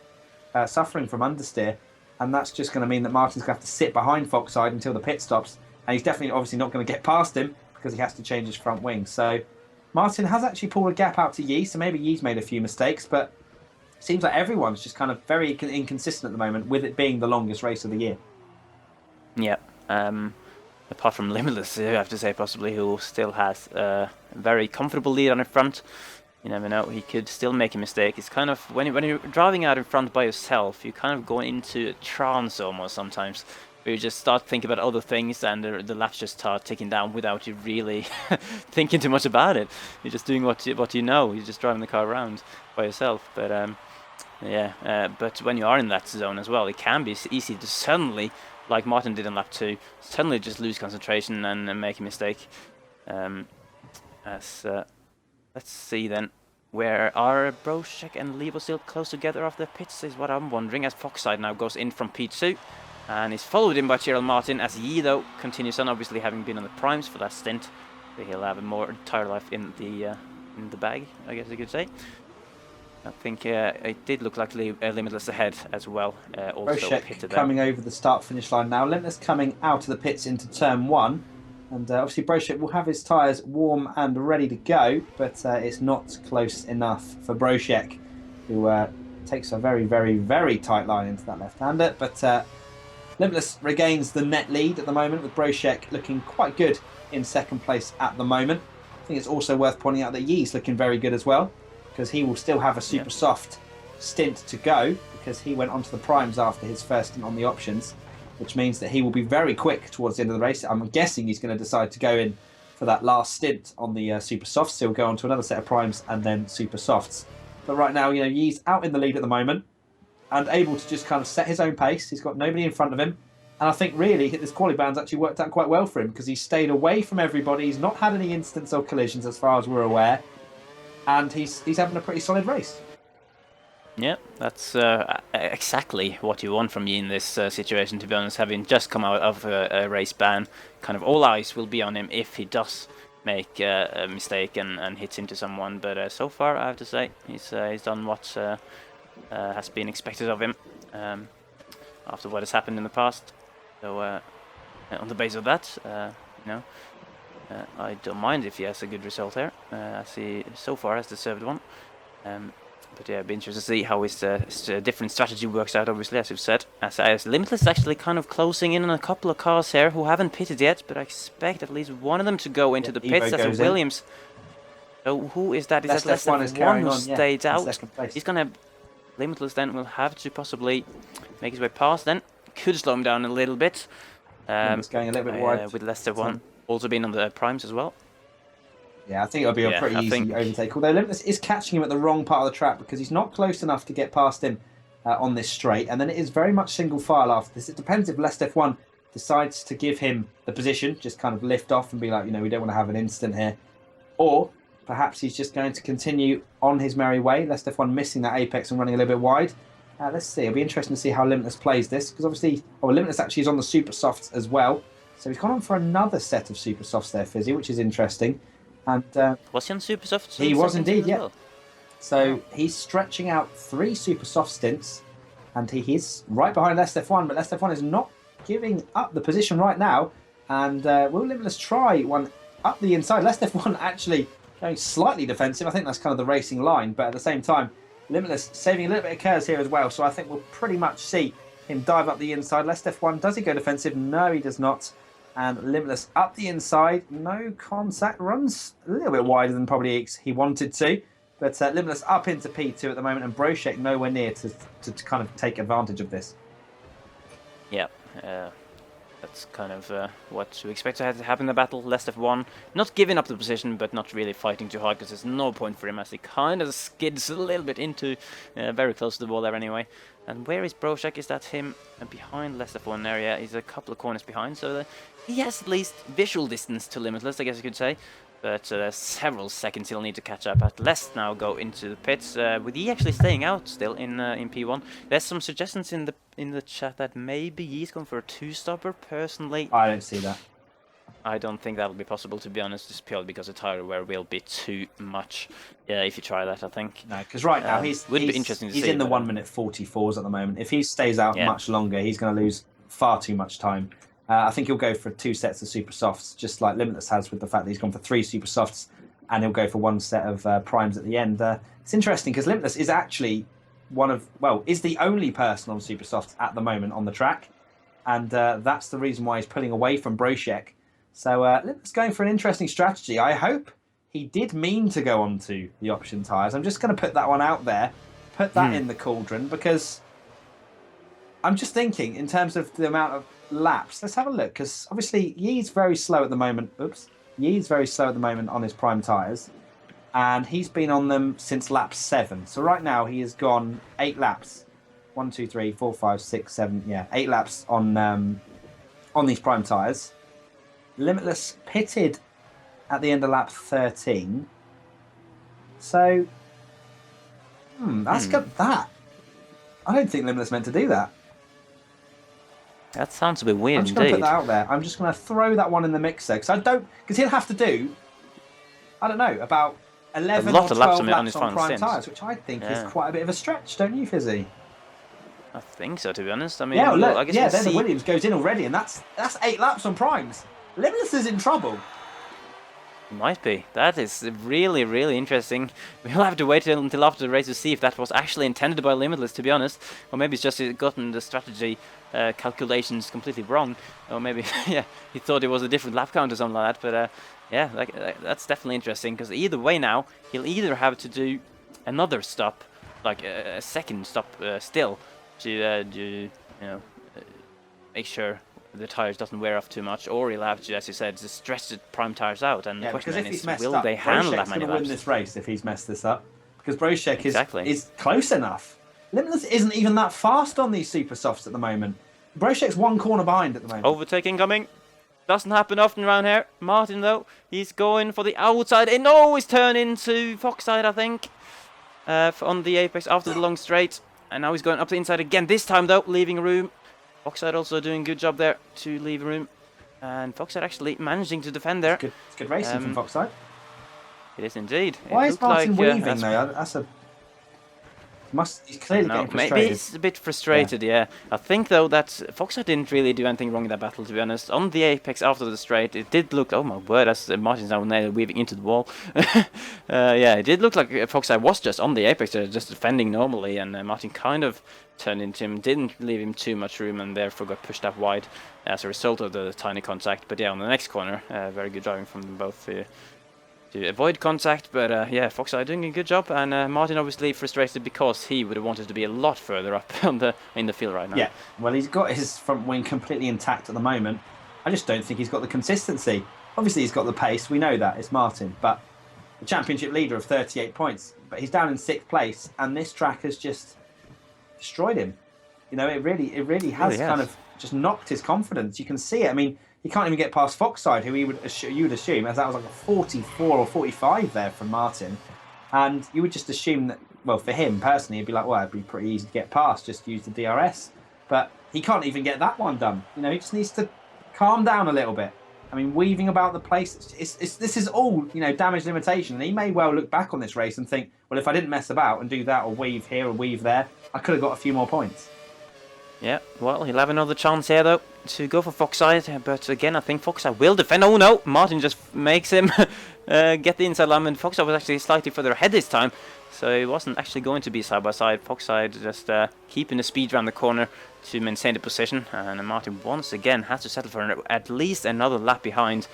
of suffering from understeer. And that's just going to mean that Martin's going to have to sit behind Foxside until the pit stops. And he's definitely, obviously, not going to get past him because he has to change his front wing. So Martin has actually pulled a gap out to Yi. So maybe Yi's made a few mistakes. But it seems like everyone's just kind of very inconsistent at the moment, with it being the longest race of the year. Yeah. Apart from Limitless, I have to say, possibly, who still has a very comfortable lead on the front. You never know, he could still make a mistake. It's kind of, when you're driving out in front by yourself, you kind of go into a trance almost sometimes, where you just start thinking about other things and the laps just start ticking down without you really thinking too much about it. You're just doing what you know, you're just driving the car around by yourself. But yeah, but when you are in that zone as well, it can be easy to suddenly, like Martin did in lap 2, suddenly just lose concentration and make a mistake. Let's see then, where are Broshek and Levo still close together after the pits is what I'm wondering, as Foxside now goes in from P2 and is followed in by Gerald Martin, as Yi though continues on, obviously having been on the primes for that stint. He'll have more tire life in the bag, I guess you could say. I think it did look like Limitless ahead as well. Also Brochek pitted coming over the start-finish line now. Limitless coming out of the pits into turn 1. And obviously Brochek will have his tyres warm and ready to go, but it's not close enough for Brochek, who takes a very, very, very tight line into that left-hander. But Limitless regains the net lead at the moment, with Brochek looking quite good in second place at the moment. I think it's also worth pointing out that Yee's looking very good as well, because he will still have a super soft stint to go, because he went onto the primes after his first stint on the options, which means that he will be very quick towards the end of the race. I'm guessing he's going to decide to go in for that last stint on the super softs. So he'll go on to another set of primes and then super softs. But right now, Yee's out in the lead at the moment and able to just kind of set his own pace. He's got nobody in front of him. And I think really this quali band's actually worked out quite well for him, because he's stayed away from everybody. He's not had any incidents or collisions as far as we're aware. And he's having a pretty solid race. Yeah, that's exactly what you want from me in this situation, to be honest. Having just come out of a race ban, kind of all eyes will be on him if he does make a mistake and hits into someone. But so far, I have to say, he's done what has been expected of him after what has happened in the past. So on the base of that, I don't mind if he has a good result here, as he so far has deserved one. But yeah, it'd be interesting to see how his different strategy works out, obviously, as you've said. As Limitless actually kind of closing in on a couple of cars here who haven't pitted yet, but I expect at least one of them to go into the pits. That's a Williams. So who is that? Is that F1 who stayed out? He's gonna... Limitless then will have to possibly make his way past then. Could slow him down a little bit. It's going a little bit wide. With F1 also being on the primes as well. Yeah, I think it'll be a pretty easy overtake. Although Limitless is catching him at the wrong part of the track, because he's not close enough to get past him on this straight. And then it is very much single file after this. It depends if F1 decides to give him the position, just kind of lift off and be like, we don't want to have an incident here. Or perhaps he's just going to continue on his merry way. F1 missing that apex and running a little bit wide. Let's see. It'll be interesting to see how Limitless plays this, because obviously, Limitless actually is on the super softs as well. So he's gone on for another set of super softs there, Fisi, which is interesting. And was he on super soft? He was indeed, yeah. Well? So he's stretching out 3 super soft stints, and he is right behind F1, but F1 is not giving up the position right now. And will Limitless try one up the inside? F1 actually going slightly defensive. I think that's kind of the racing line, but at the same time, Limitless saving a little bit of curves here as well. So I think we'll pretty much see him dive up the inside. F1, does he go defensive? No, he does not. And Limitless up the inside, no contact, runs a little bit wider than probably he wanted to. But Limitless up into P2 at the moment, and Brochek nowhere near to kind of take advantage of this. Yeah, that's kind of what to expect to happen in the battle. F1 not giving up the position, but not really fighting too hard, because there's no point for him, as he kind of skids a little bit into very close to the wall there anyway. And where is Brochek? Is that him behind F1 area? He's a couple of corners behind, so he has at least visual distance to Limitless, I guess you could say. But several seconds he'll need to catch up. At Lest now go into the pits, with he actually staying out still in P1. There's some suggestions in the chat that maybe he's going for a 2-stopper. Personally, I don't see that. I don't think that will be possible, to be honest, just purely because the tire wear will be too much if you try that, I think. No, because right now be interesting to see, he's in the 1 minute 44s at the moment. If he stays out much longer, he's going to lose far too much time. I think he'll go for 2 sets of super softs, just like Limitless has, with the fact that he's gone for 3 super softs, and he'll go for 1 set of primes at the end. It's interesting because Limitless is actually is the only person on super softs at the moment on the track, and that's the reason why he's pulling away from Brochek. So Limitless going for an interesting strategy. I hope he did mean to go onto the option tyres. I'm just going to put that one out there, put that in the cauldron, because I'm just thinking in terms of the amount of laps. Let's have a look, because obviously Yee's very slow at the moment. Yee's very slow at the moment on his prime tyres, and he's been on them since lap 7. So right now he has gone 8 laps. 1, 2, 3, 4, 5, 6, 7. Yeah, 8 laps on these prime tyres. Limitless pitted at the end of lap 13. So, that's good. That I don't think Limitless meant to do that. That sounds a bit weird. I'm just going to put that out there. I'm just going to throw that one in the mixer, because he'll have to do, I don't know, about 11 lot or of laps 12 on laps his on final prime stint. tyres, which I think is Yeah. quite a bit of a stretch, don't you, Fizzy? I think so, to be honest. I mean, Yeah, well, look, I guess yeah, we'll there's the see. Williams goes in already, and that's 8 laps on primes. Limitless is in trouble. Might be. That is really, really interesting. We'll have to wait until after the race to see if that was actually intended by Limitless, to be honest. Or maybe it's just gotten the strategy calculations completely wrong. Or maybe, yeah, he thought it was a different lap count or something like that. But yeah, that's definitely interesting. Because either way now, he'll either have to do another stop, like a second stop still, to do, make sure the tires doesn't wear off too much, or he'll have to, as you said, just stretch the prime tires out. And the question Because if then he's is, messed will up, they handle that Brochek's many going to win laps? this race if he's messed this up. Because Brochek Exactly. is close enough. Limitless isn't even that fast on these super softs at the moment. Brochek's 1 corner behind at the moment. Overtaking coming. Doesn't happen often around here. Martin, though, he's going for the outside. And oh, he's turned into Foxside, I think, on the apex after the long straight. And now he's going up the inside again. This time, though, leaving room. Foxside also doing a good job there to leave room. And Foxside actually managing to defend there. It's good racing from Foxside. It is indeed. Why is Martin weaving, that's though? He's clearly getting frustrated. Maybe he's a bit frustrated, yeah. I think, though, that Foxside didn't really do anything wrong in that battle, to be honest. On the apex after the straight, it did look... Oh, my word, that's Martin's now weaving into the wall. Yeah, it did look like Foxside was just on the apex, just defending normally, and Martin kind of turned into him, didn't leave him too much room, and therefore got pushed up wide as a result of the tiny contact. But yeah, on the next corner, very good driving from them both to avoid contact, but yeah, Foxside doing a good job, and Martin obviously frustrated because he would have wanted to be a lot further up in the field right now. Yeah, well, he's got his front wing completely intact at the moment. I just don't think he's got the consistency. Obviously, he's got the pace. We know that it's Martin, but the championship leader of 38 points, but he's down in 6th place, and this track has just destroyed him. You know, it really has kind of just knocked his confidence. You can see it. I mean, he can't even get past Foxside, who you would assume, as that was like a 44 or 45 there from Martin, and you would just assume that, well, for him personally, he'd be like, well, it'd be pretty easy to get past, just use the DRS, but he can't even get that one done. You know, he just needs to calm down a little bit. I mean, weaving about the place, this is all, you know, damage limitation, and he may well look back on this race and think, well, if I didn't mess about and do that or weave here or weave there, I could have got a few more points. Yeah, well, he'll have another chance here, though, to go for Foxside. But again, I think Foxside will defend. Oh, no! Martin just makes him get the inside line. And Foxside was actually slightly further ahead this time. So it wasn't actually going to be side-by-side. Foxside just keeping the speed around the corner to maintain the position. And Martin once again has to settle for at least another lap behind.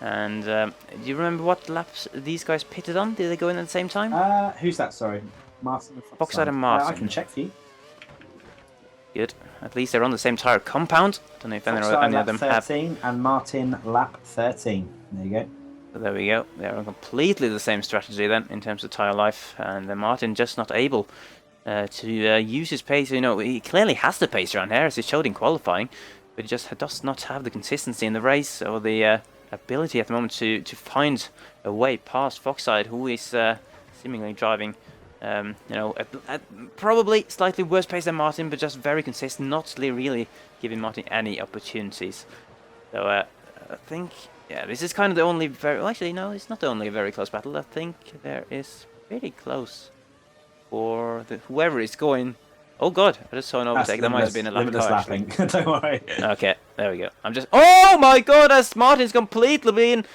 And do you remember what laps these guys pitted on? Did they go in at the same time? Who's that, sorry? Martin and Foxside and Martin. I can check for you. Good. At least they're on the same tyre compound. Don't know if any of them have. 13 and Martin lap 13. There you go. So there we go. They're on completely the same strategy then in terms of tyre life, and Martin just not able to use his pace. You know, he clearly has the pace around here, as he showed in qualifying, but he just does not have the consistency in the race or the ability at the moment to find a way past Foxside, who is seemingly driving. You know, at probably slightly worse pace than Martin, but just very consistent, not really giving Martin any opportunities. So I think, yeah, this is kind of the only well, actually, no, it's not the only very close battle. I think there is pretty close for whoever is going. Oh God, I just saw an overtake. That might have been a lap car, actually. Don't worry. Okay, there we go. Oh my God, as Martin's completely been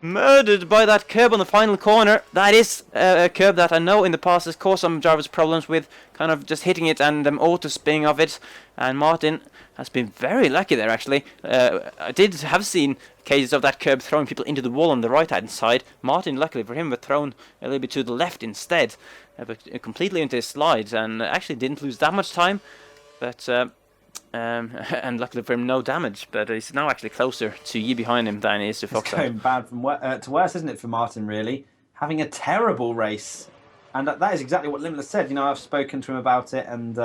murdered by that curb on the final corner. That is a curb that I know in the past has caused some drivers problems with kind of just hitting it and them auto-spinning of it. And Martin has been very lucky there, actually. I did have seen cases of that curb throwing people into the wall on the right-hand side. Martin, luckily for him, was thrown a little bit to the left instead, but completely into his slides, and actually didn't lose that much time. But and luckily for him, no damage, but he's now actually closer to you behind him than he is to Foxside. It's going bad from to worse, isn't it, for Martin, really? Having a terrible race. And that is exactly what Limitless said. You know, I've spoken to him about it and,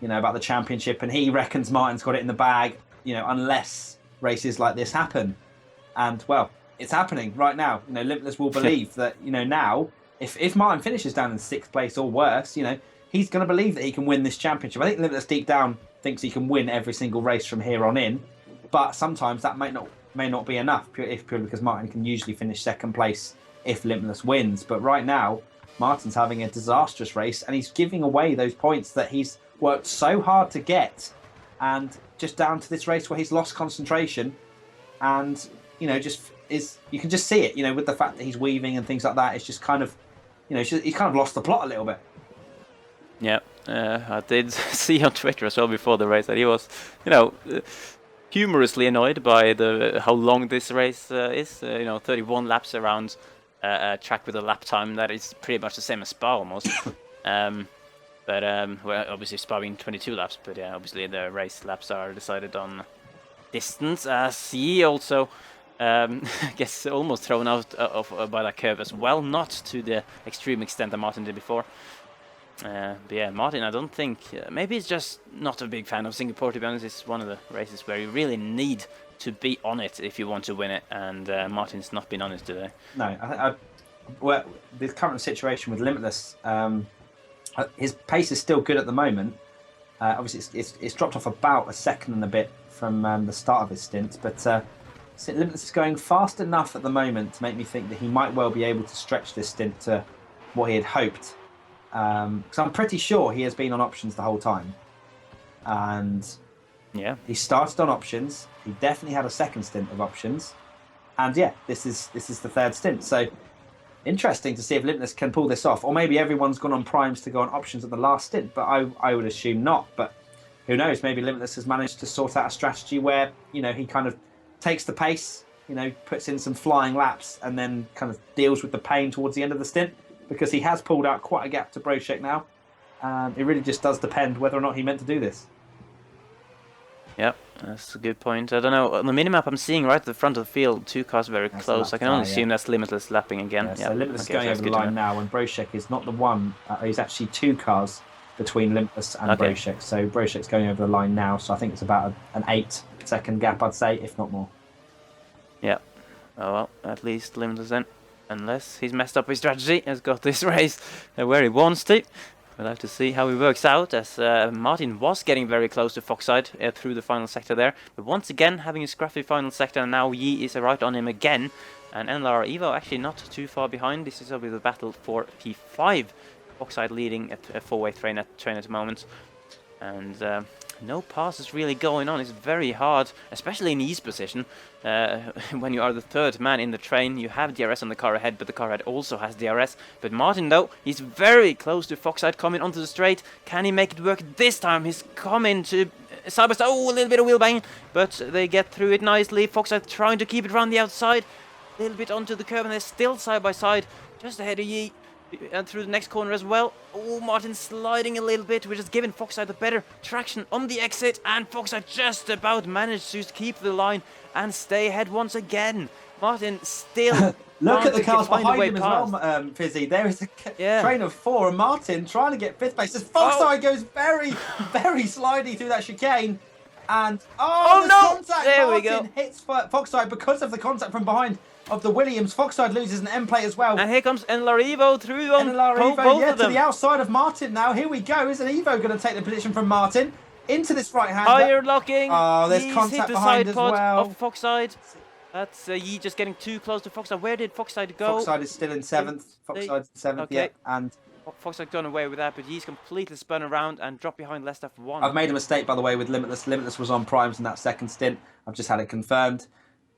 you know, about the championship, and he reckons Martin's got it in the bag, you know, unless races like this happen. And, well, it's happening right now. You know, Limitless will believe that, you know, now, if Martin finishes down in 6th place or worse, you know, he's going to believe that he can win this championship. I think Limitless deep down thinks he can win every single race from here on in, but sometimes that may not be enough purely because Martin can usually finish 2nd place if Limitless wins. But right now, Martin's having a disastrous race, and he's giving away those points that he's worked so hard to get, and just down to this race where he's lost concentration, and just you can just see it, with the fact that he's weaving and things like that. It's just kind of, he's kind of lost the plot a little bit. Yeah, I did see on Twitter as well before the race that he was, humorously annoyed by how long this race is. 31 laps around a track with a lap time that is pretty much the same as Spa almost. Well, obviously Spa being 22 laps, but yeah, obviously the race laps are decided on distance. As he also gets almost thrown out by that curve as well, not to the extreme extent that Martin did before. But yeah, Martin, I don't think, maybe he's just not a big fan of Singapore, to be honest. It's one of the races where you really need to be on it if you want to win it, and Martin's not been on it today. No, well, the current situation with Limitless, his pace is still good at the moment. Obviously, it's dropped off about a second and a bit from the start of his stint, but Limitless is going fast enough at the moment to make me think that he might well be able to stretch this stint to what he had hoped. Because I'm pretty sure he has been on options the whole time, and yeah, he started on options. He definitely had a second stint of options, and yeah, this is the third stint. So interesting to see if Limitless can pull this off, or maybe everyone's gone on primes to go on options at the last stint. But I would assume not. But who knows? Maybe Limitless has managed to sort out a strategy where he kind of takes the pace, puts in some flying laps, and then kind of deals with the pain towards the end of the stint. Because he has pulled out quite a gap to Brochek now. It really just does depend whether or not he meant to do this. Yep, that's a good point. I don't know, on the minimap I'm seeing right at the front of the field, two cars very close. I can only assume that's Limitless lapping again. Yeah, so Limitless going over the line now, and Brochek is not the one. He's actually 2 cars between Limitless and Brochek. So Brochek's going over the line now, so I think it's about an 8-second gap, I'd say, if not more. Yeah, oh well, at least Limitless then. Unless he's messed up his strategy, has got this race where he wants to. We'll have to see how he works out, as Martin was getting very close to Foxside through the final sector there. But once again, having a scruffy final sector, and now Yi is right on him again. And NLR Evo actually not too far behind. This is obviously the battle for P5. Foxside leading a 4-way train at the moment. And no passes really going on. It's very hard, especially in Yi's position. When you are the third man in the train, you have DRS on the car ahead, but the car ahead also has DRS. But Martin, though, he's very close to Foxside coming onto the straight. Can he make it work this time? He's coming to side by side. Oh, a little bit of wheel banging, but they get through it nicely. Foxside trying to keep it around the outside. A little bit onto the curb, and they're still side by side, just ahead of Yi. And through the next corner as well. Oh, Martin sliding a little bit, which is giving Foxside the better traction on the exit. And Foxside just about managed to keep the line and stay ahead once again. Martin still look at the cars behind him as well, Fizzy. There is a train of 4, and Martin trying to get 5th place. As Foxside goes very, very slidey through that chicane. And contact. There Martin we go. Hits Foxside because of the contact from behind of the Williams. Foxside loses an M plate as well. And here comes NLR Evo through on both of them. To the outside of Martin now. Here we go. Is an Evo going to take the position from Martin into this right hand? Tire locking. Oh, there's He's contact hit the behind side as pod well. of Foxside. That's Yi just getting too close to Foxside. Where did Foxside go? Foxside is still in 7th. Foxside's 7th, okay. Yeah. And Foxside gone away with that, but he's completely spun around and dropped behind left after 1. I've made a mistake, by the way, with Limitless. Limitless was on primes in that second stint. I've just had it confirmed.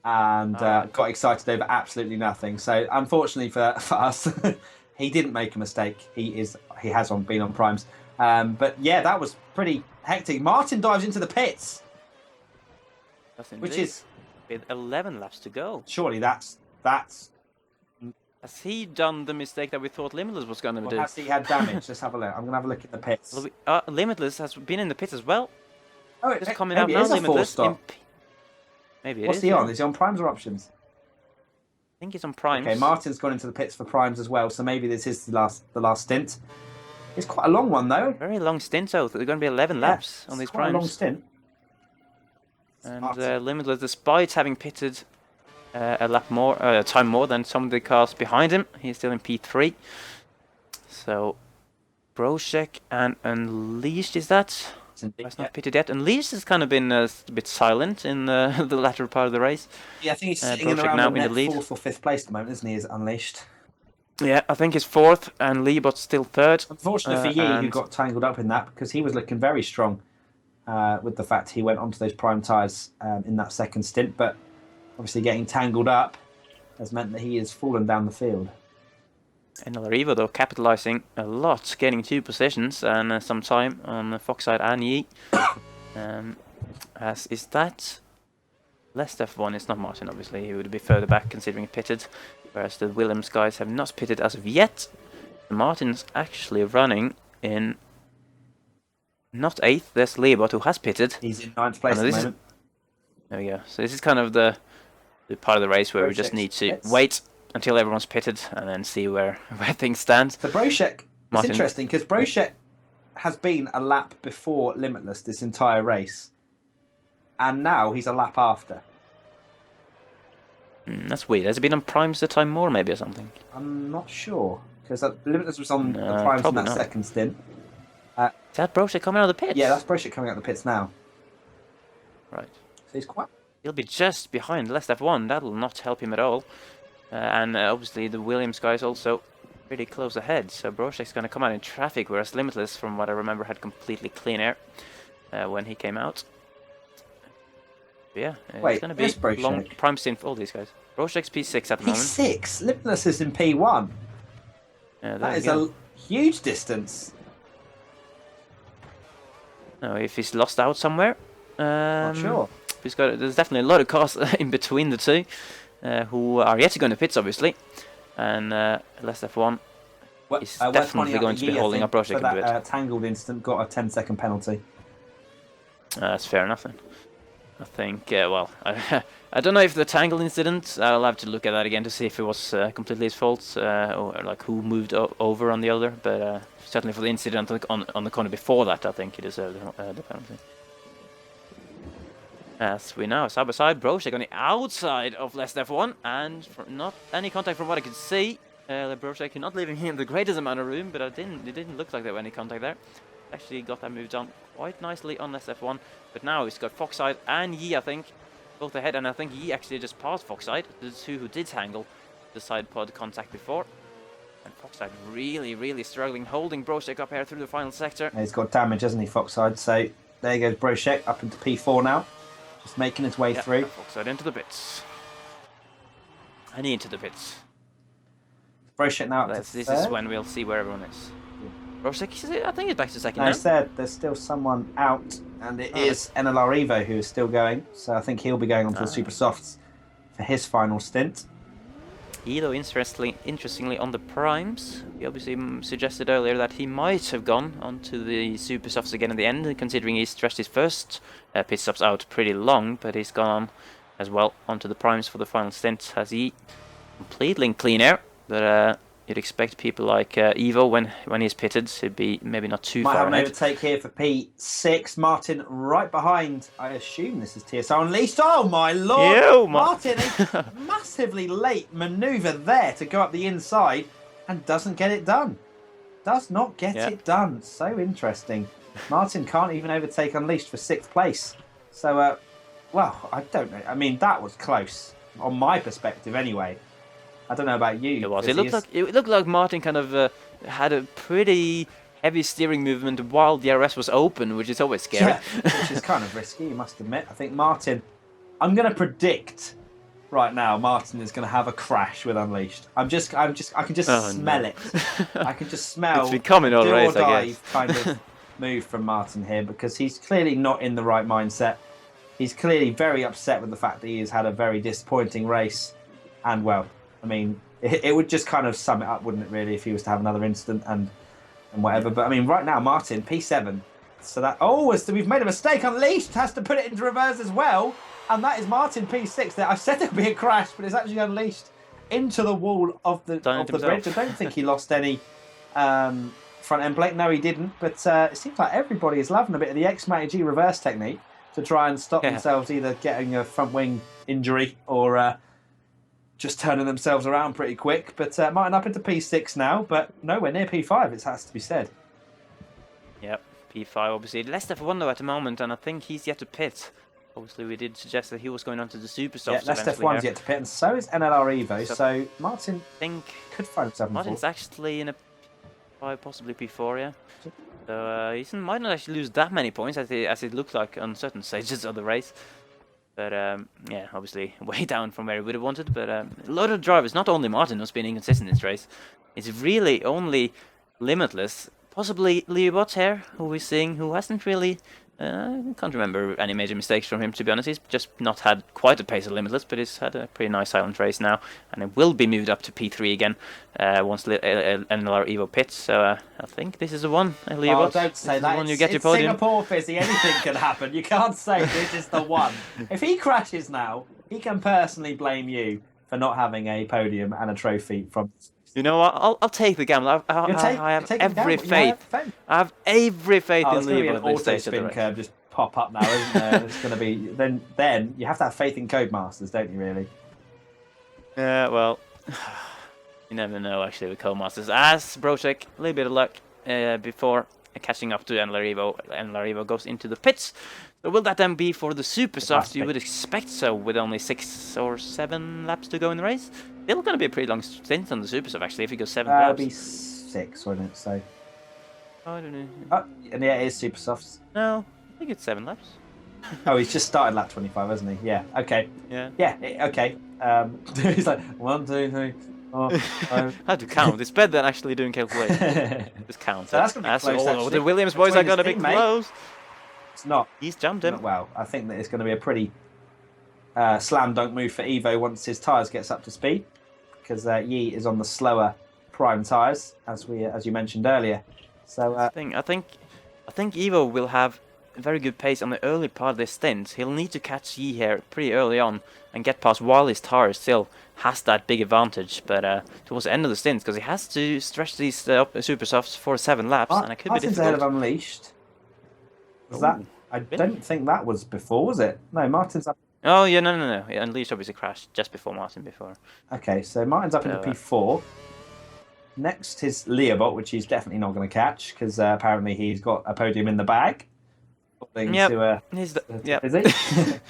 And got excited over absolutely nothing. So unfortunately for us, he didn't make a mistake. He has been on primes. But yeah, that was pretty hectic. Martin dives into the pits, which is with 11 laps to go. Surely that's. Has he done the mistake that we thought Limitless was going to do? Has he had damage? Let's have a look. I'm going to have a look at the pits. Limitless has been in the pits as well. Oh, it's coming out now. Limitless. Maybe it What's is, he on? Is he on primes or options? I think he's on primes. Okay, Martin's gone into the pits for primes as well, so maybe this is the last stint. It's quite a long one though. Very long stint, though. They're going to be 11 laps on these primes. Quite a long stint. And Limitless, despite having pitted a time more than some of the cars behind him, he's still in P3. So Brochek and Unleashed, is that? Martin. He's not pitted yet, and Lees has kind of been a bit silent in the latter part of the race. Yeah, I think he's sitting in Brochek around now the in the lead. 4th or 5th place at the moment, isn't he? Is Unleashed. Yeah, I think he's 4th, and Leebot's still 3rd. Unfortunately for Yi, who got tangled up in that, because he was looking very strong with the fact he went onto those prime tyres in that second stint, but obviously getting tangled up has meant that he has fallen down the field. And Larivo, though, capitalising a lot, getting 2 positions and some time on Fox side and Yi. As is that less F1, it's not Martin, obviously, he would be further back considering he pitted, whereas the Williams guys have not pitted as of yet. Martin's actually running in not 8th, there's Leibot who has pitted. He's in 9th place at the moment. There we go. So this is kind of the part of the race where we just need to wait until everyone's pitted and then see where things stand. So Brochek, it's interesting because Brochek has been a lap before Limitless this entire race, and now he's a lap after. That's weird. Has it been on primes the time more maybe or something? I'm not sure because Limitless was on the primes in that second stint. Is that Brochek coming out of the pits? Yeah, that's Brochek coming out of the pits now. Right. So he's quite... He'll be just behind Less F1. That'll not help him at all. And obviously the Williams guys also pretty close ahead. So Brochek's going to come out in traffic, whereas Limitless, from what I remember, had completely clean air when he came out. But yeah, it's going to be a long prime stint for all these guys. Brochek's P6 at the moment. P6? Limitless is in P1. That is a huge distance. No, if he's lost out somewhere. Not sure. There's definitely a lot of cars in between the two. Who are yet to go into pits, obviously, and Less F1 is definitely going to be holding up Brochek a bit. Tangled instant got a 10-second penalty. That's fair enough then. I think, well, I don't know if the tangled incident, I'll have to look at that again to see if it was completely his fault, or like who moved over on the other, but certainly for the incident on the corner before that, I think he deserved the penalty. As we know, side by side, Brochek on the outside of Less F1, and not any contact from what I could see. Brochek not leaving him the greatest amount of room, but it didn't look like there was any contact there. Actually got that move done quite nicely on Less F1, but now he's got Fox side and Yi, I think, both ahead, and I think Yi actually just passed Fox side, the two who did tangle the side pod contact before. And Fox side really, really struggling, holding Brochek up here through the final sector. He's got damage, hasn't he, Fox side? So there goes Brochek up into P4 now. Just making its way through. Fox side into the pits. And into the pits. Brochek now up to this third. is when we'll see where everyone is. Brochek, I think he's back to second now. No, there's still someone out, and it is NLR Evo who is still going. So I think he'll be going on to the Super Softs for his final stint. Edo, interestingly, on the primes, he obviously suggested earlier that he might have gone onto the Super Softs again in the end, considering he stretched his first pit stops out pretty long, but he's gone on as well onto the primes for the final stint. Has he completely in clean air, but you'd expect people like Evo, when he's pitted, to be maybe not too far ahead. Might have an overtake here for P6. Martin right behind. I assume this is TSR Unleashed. Oh my lord! Martin, a massively late manoeuvre there to go up the inside and doesn't get it done. Does not get it done. So interesting. Martin can't even overtake Unleashed for 6th place. So, well, I don't know. I mean, that was close, on my perspective anyway. I don't know about you. It was. It looked like Martin kind of had a pretty heavy steering movement while the DRS was open, which is always scary. Yeah, which is kind of risky, you must admit. I think Martin, I'm going to predict right now, Martin is going to have a crash with Unleashed. I can just smell it. I can just smell it's becoming all race, I guess. kind of move from Martin here, because he's clearly not in the right mindset. He's clearly very upset with the fact that he has had a very disappointing race, and well, I mean, it would just kind of sum it up, wouldn't it, really, if he was to have another incident and whatever. But I mean, right now, Martin, P7. So that, we've made a mistake. Unleashed has to put it into reverse as well. And that is Martin P6 there. I said it would be a crash, but it's actually Unleashed into the wall of the bridge. I don't think he lost any front end plate. No, he didn't. But it seems like everybody is loving a bit of the xMattyG reverse technique to try and stop themselves either getting a front wing injury or just turning themselves around pretty quick. But Martin up into P6 now, but nowhere near P5, it has to be said. Yep, P5, obviously. Less F1 though at the moment, and I think he's yet to pit. Obviously, we did suggest that he was going on to the Super Softs. Yeah, Less F1's yet to pit, and so is NLR Evo. So Martin could find himself in Martin's actually in a P5, possibly P4, yeah. So he might not actually lose that many points as it looked like on certain stages of the race. But yeah, obviously way down from where he would have wanted. But a lot of drivers, not only Martin, who's been inconsistent in this race. It's really only Limitless, possibly Leobot here, who we're seeing, who hasn't really... I can't remember any major mistakes from him, to be honest. He's just not had quite a pace of Limitless, but he's had a pretty nice silent race now, and it will be moved up to P3 again once NLR Evo pits. So I think this is the one, Leobot. Oh, don't say that. One you get your podium. Singapore, Fisi. Anything can happen. You can't say this is the one. If he crashes now, he can personally blame you for not having a podium and a trophy from... You know what? I'll take the gamble. I have every faith. I have every faith in Leobot. An auto spin curve just pop up now, isn't there? It's going to be then you have to have faith in Codemasters, don't you? Really? Yeah. Well, you never know. Actually, with Codemasters, as Brochek, a little bit of luck before catching up to NLR Evo. NLR Evo goes into the pits. So will that then be for the Super Softs? You would expect so, with only 6 or 7 laps to go in the race. Still going to be a pretty long stint on the Super Soft, actually, if he goes 7 laps. It'll be 6, wouldn't it? So. Oh, I don't know. Oh, and yeah, it is Super Softs. No, I think it's 7 laps. Oh, he's just started lap 25, hasn't he? Yeah. Okay. Yeah. Yeah. Okay. He's like 1, 2, 3. How to count? It's better than actually doing calculation. Just count. So that's going to be close, actually. The Williams boys are going to be close. It's not. He's jumped him. Well, I think that it's going to be a pretty slam dunk move for Evo once his tyres gets up to speed, because Yi is on the slower prime tyres, as you mentioned earlier. So I think Evo will have a very good pace on the early part of this stint. He'll need to catch Yi here pretty early on and get past while his tyre still has that big advantage. But towards the end of the stint, because he has to stretch these Super Softs for 7 laps, and it could be difficult. Ahead of Unleashed. I don't think that was before, was it? No, Martin's up. Oh yeah, no. Unleashed obviously crashed just before Martin before. Okay, so Martin's up into P4. Next is Leobot, which he's definitely not going to catch because apparently he's got a podium in the bag. Yeah, is it?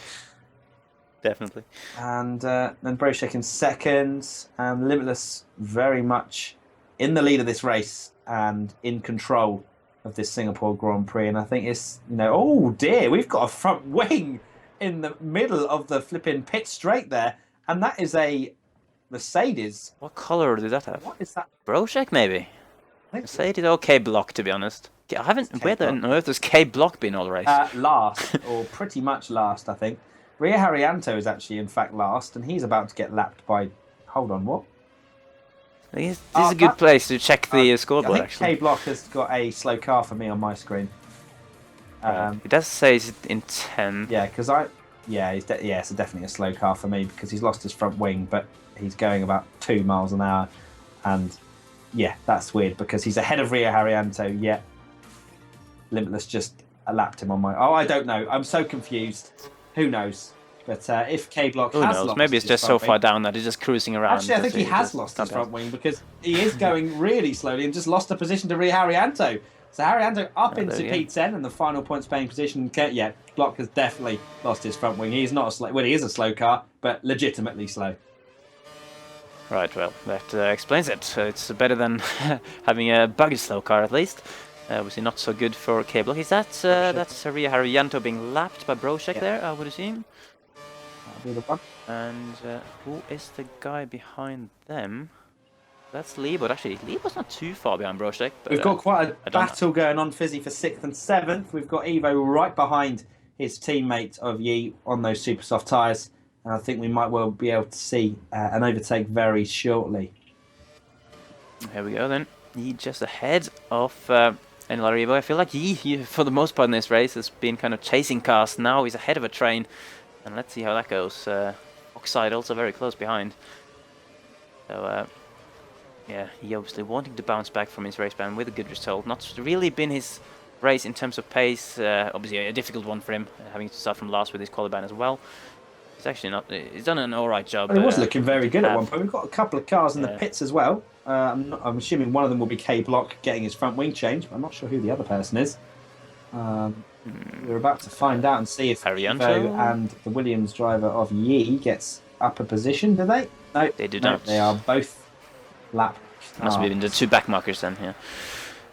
Definitely. And then Brochek in second, and Limitless very much in the lead of this race and in control of this Singapore Grand Prix. And I think it's, oh dear, we've got a front wing in the middle of the flipping pit straight there, and that is a Mercedes. What colour did that have? What is that? Brochek, maybe? Mercedes or K-Block, to be honest. I haven't... Where on earth has K-Block been all race? Last, or pretty much last, I think. Ria Haryanto is actually, in fact, last, and he's about to get lapped by... Hold on, what? This is a good place to check the scoreboard, actually. K-Block has got a slow car for me on my screen. It does say it's in 10. Yeah, because it's definitely a slow car for me because he's lost his front wing, but he's going about 2 miles an hour, and yeah, that's weird because he's ahead of Ria Haryanto. Yet Limitless just lapped him on my. Oh, I don't know. I'm so confused. Who knows? But if K-Block has lost, maybe it's just so far down that he's just cruising around. Actually, I think he has lost his front wing because he is going really slowly and just lost a position to Ria Haryanto. So Haryanto up into P10 and the final points paying position. Yeah, Block has definitely lost his front wing. He's not a slow. Well, he is a slow car, but legitimately slow. Right. Well, that explains it. It's better than having a buggy slow car, at least. Obviously, not so good for K-Block. Is that that's Ria Haryanto being lapped by Brochek there? I would assume. That'll be the one. And who is the guy behind them? That's Lee, but actually, Lee was not too far behind Brochek. We've got quite a battle going on, Fisi, for 6th and 7th. We've got Evo right behind his teammate of Yi on those super soft tyres. And I think we might well be able to see an overtake very shortly. Here we go then. Yi just ahead of NLR Evo. I feel like Yi, for the most part in this race, has been kind of chasing cars. Now he's ahead of a train. And let's see how that goes. Oxide also very close behind. So... yeah, he obviously wanting to bounce back from his race ban with a good result. Not really been his race in terms of pace. Obviously a difficult one for him, having to start from last with his quali ban as well. He's actually not. He's done an alright job. Well, he was looking very good at one point. We've got a couple of cars in the pits as well. I'm assuming one of them will be K-Block getting his front wing changed, but I'm not sure who the other person is. We're about to find out and see if Evo and the Williams driver of Yi gets upper position, do they? No, they do not. They are both lap. Must have been the two backmarkers then, yeah.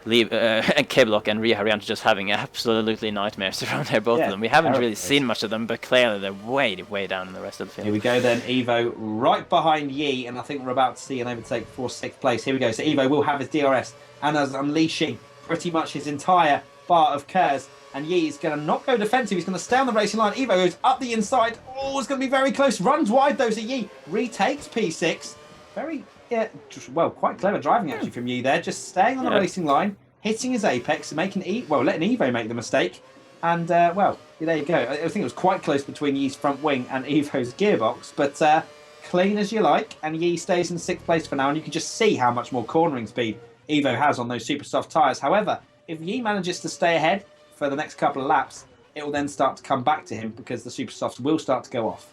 And Keblock and Ria Haryanto just having absolutely nightmares around there, both of them. We haven't really seen much of them, but clearly they're way down in the rest of the field. Here we go then, Evo right behind Yi, and I think we're about to see an overtake for 6th place. Here we go, so Evo will have his DRS, and is unleashing pretty much his entire bar of KERS, and Yi is going to not go defensive, he's going to stay on the racing line. Evo goes up the inside, oh, it's going to be very close, runs wide though, so Yi retakes P6. Very... yeah, well, quite clever driving actually from Yi there, just staying on the racing line, hitting his apex, and making letting Evo make the mistake. And well, there you go. I think it was quite close between Yi's front wing and Evo's gearbox, but clean as you like. And Yi stays in 6th place for now, and you can just see how much more cornering speed Evo has on those super soft tyres. However, if Yi manages to stay ahead for the next couple of laps, it will then start to come back to him because the super softs will start to go off.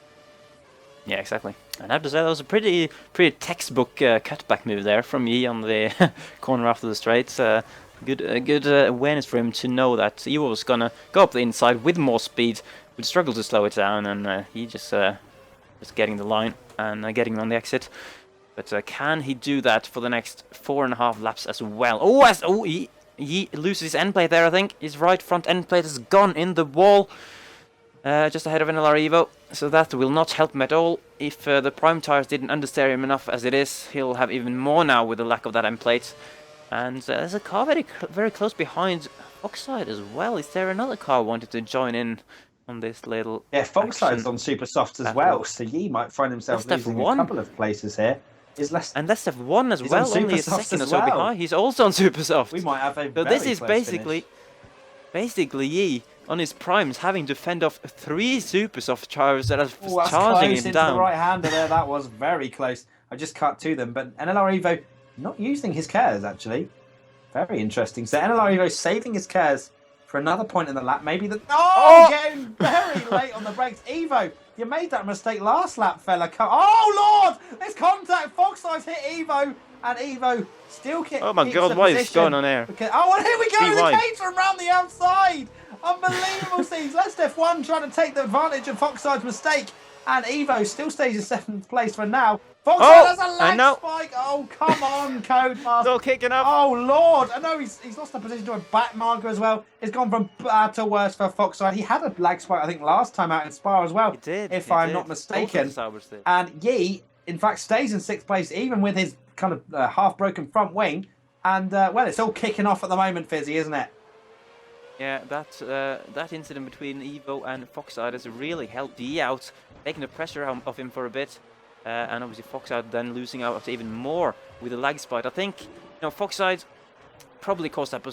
Yeah, exactly. And I have to say that was a pretty textbook cutback move there from Yi on the corner after the straights. Good awareness for him to know that Evo was gonna go up the inside with more speed, would struggle to slow it down, and he just getting the line and getting on the exit. But can he do that for the next 4.5 laps as well? He loses his end plate there. I think his right front end plate has gone in the wall. Just ahead of NLR Evo, so that will not help him at all. If the prime tires didn't understeer him enough as it is, he'll have even more now with the lack of that end plate. And there's a car very close behind Foxside as well. Is there another car wanted to join in on this little... yeah, Foxside's on super softs as well, so Yi might find himself losing a couple of places here. And Less F1 as well, only a second or so behind. He's also on super soft. We might have a so this is basically Yi on his primes having to fend off 3 super soft tires that are charging him down. The right-hander there, that was very close. I just cut to them, but NLR Evo not using his KERS actually. Very interesting. So NLR Evo saving his KERS for another point in the lap. Maybe the getting very late on the brakes. Evo, you made that mistake last lap, fella. Oh Lord, this contact. Foxside's hit Evo, and Evo still keeps. Oh my God, what is going on here? Because, and here we go, the cage from around the outside. Unbelievable scenes. Left F1 trying to take the advantage of Foxside's mistake, and Evo still stays in 7th place for now. Foxside has a lag spike. Oh, come on, Codemasters. Still kicking up. Oh, Lord. I know he's lost the position to a back marker as well. It's gone from bad to worse for Foxside. He had a lag spike, I think, last time out in Spa as well. He did. If I'm not mistaken. And Yi, in fact, stays in 6th place, even with his kind of half-broken front wing. And, well, it's all kicking off at the moment, Fisi, isn't it? Yeah, that incident between Evo and Foxside has really helped Yi out, taking the pressure off him for a bit. And obviously Foxside then losing out even more with the lag spike. I think, Foxside probably caused that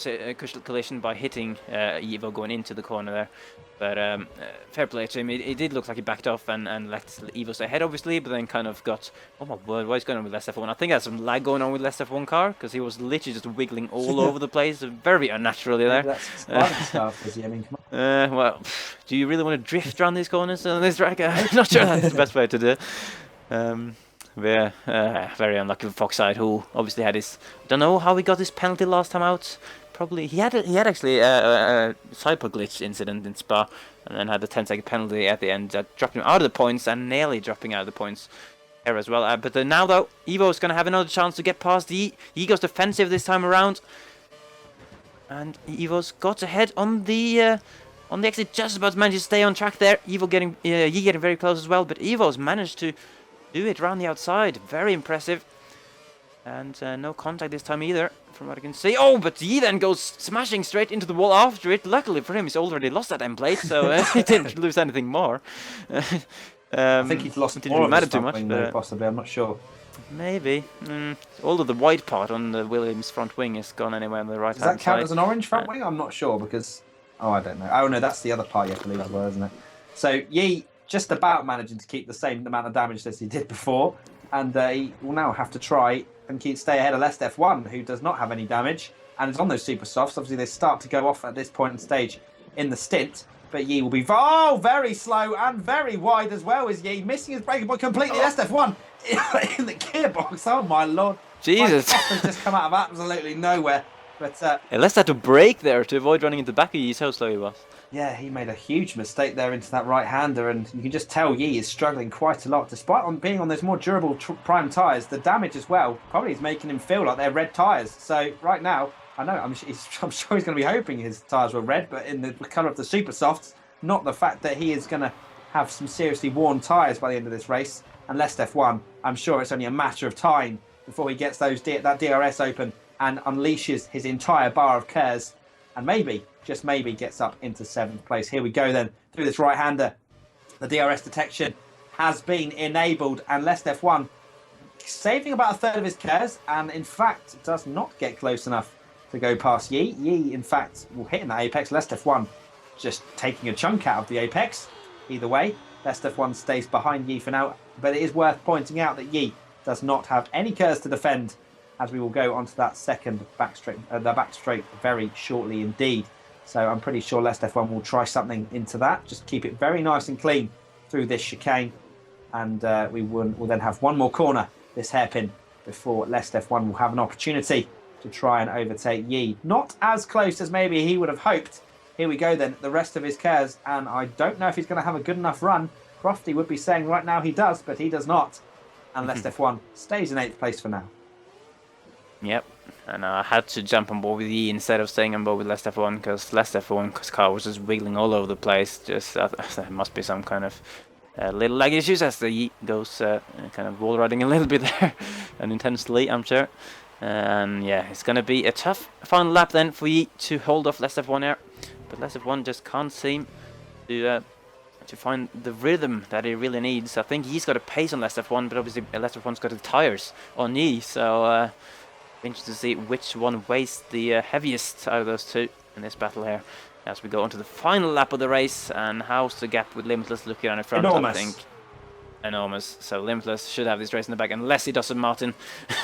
collision by hitting Evo going into the corner there. But fair play to him. It did look like he backed off and let Evo stay ahead, obviously, but then kind of got, oh my word, what is going on with Less F1? I think there's some lag going on with Less F1 car, because he was literally just wiggling all over the place, very unnaturally there. That's stuff, I mean, come on. Well, do you really want to drift around these corners on this track? I'm not sure that's the best way to do it. Very unlucky for Foxside, who obviously had his... I don't know how he got his penalty last time out. Probably he had actually a sidepod glitch incident in Spa, and then had a 10-second penalty at the end that dropped him out of the points, and nearly dropping out of the points here as well. But now though, Evo is going to have another chance to get past Yi. Yi goes defensive this time around, and Evo's got ahead on the exit, just about to manage to stay on track there. Yi getting very close as well, but Evo's managed to do it around the outside. Very impressive. And no contact this time either, from what I can see. Oh, but Yi then goes smashing straight into the wall after it. Luckily for him, he's already lost that end plate, so he didn't lose anything more. I think he's lost more of his front wing, though, possibly. I'm not sure. Maybe. All of the white part on the Williams front wing is gone anyway on the right hand side. Does that count as an orange front wing? I'm not sure, because... Oh, I don't know. Oh, no, that's the other part you have to leave as well, isn't it? So, Yi just about managing to keep the same amount of damage as he did before, and he will now have to try and stay ahead of Lest F1, who does not have any damage and is on those super softs. Obviously, they start to go off at this point in stage in the stint, but Yi will be very slow and very wide as well as Yi, missing his breaking point completely. Lest F1 in the gearbox. Oh my lord! Jesus, my has just come out of absolutely nowhere. But Unless had to brake there to avoid running into the back of Yi, so slow he was. yeah, he made a huge mistake there into that right-hander, and you can just tell Yi is struggling quite a lot. Despite being on those more durable prime tyres, the damage as well probably is making him feel like they're red tyres. So right now, I know, I'm sure he's going to be hoping his tyres were red, but in the colour of the super softs, not the fact that he is going to have some seriously worn tyres by the end of this race. And Lest F1, I'm sure it's only a matter of time before he gets that DRS open and unleashes his entire bar of KERS, and maybe, just maybe, gets up into 7th place. Here we go then, through this right-hander. The DRS detection has been enabled, and Lest F1 saving about a third of his KERS, and in fact does not get close enough to go past Yi. Yi, in fact, will hit in that apex. Lest F1 just taking a chunk out of the apex. Either way, Lest F1 stays behind Yi for now, but it is worth pointing out that Yi does not have any KERS to defend, as we will go onto that second back straight very shortly indeed. So I'm pretty sure Lest F1 will try something into that. Just keep it very nice and clean through this chicane, and we'll then have one more corner, this hairpin, before Lest F1 will have an opportunity to try and overtake Yi. Not as close as maybe he would have hoped. Here we go then, the rest of his KERS, and I don't know if he's going to have a good enough run. Crofty would be saying right now he does, but he does not. And Lest F1 stays in 8th place for now. Yep, and I had to jump on board with Yi instead of staying on board with Lest F1, because Lest F1's car was just wiggling all over the place. Just there must be some kind of little lag issues as the Yi goes kind of wall riding a little bit there, unintentionally, I'm sure. And yeah, it's going to be a tough final lap then for Yi to hold off Lest F1 here. But Lest F1 just can't seem to find the rhythm that he really needs. I think he's got a pace on Lest F1, but obviously Lest F1's got the tyres on Yi, so interesting to see which one weighs the heaviest out of those two in this battle here. As we go on to the final lap of the race, and how's the gap with Limitless looking on the front? Enormous. I think enormous. So Limitless should have this race in the back, unless he does a Martin.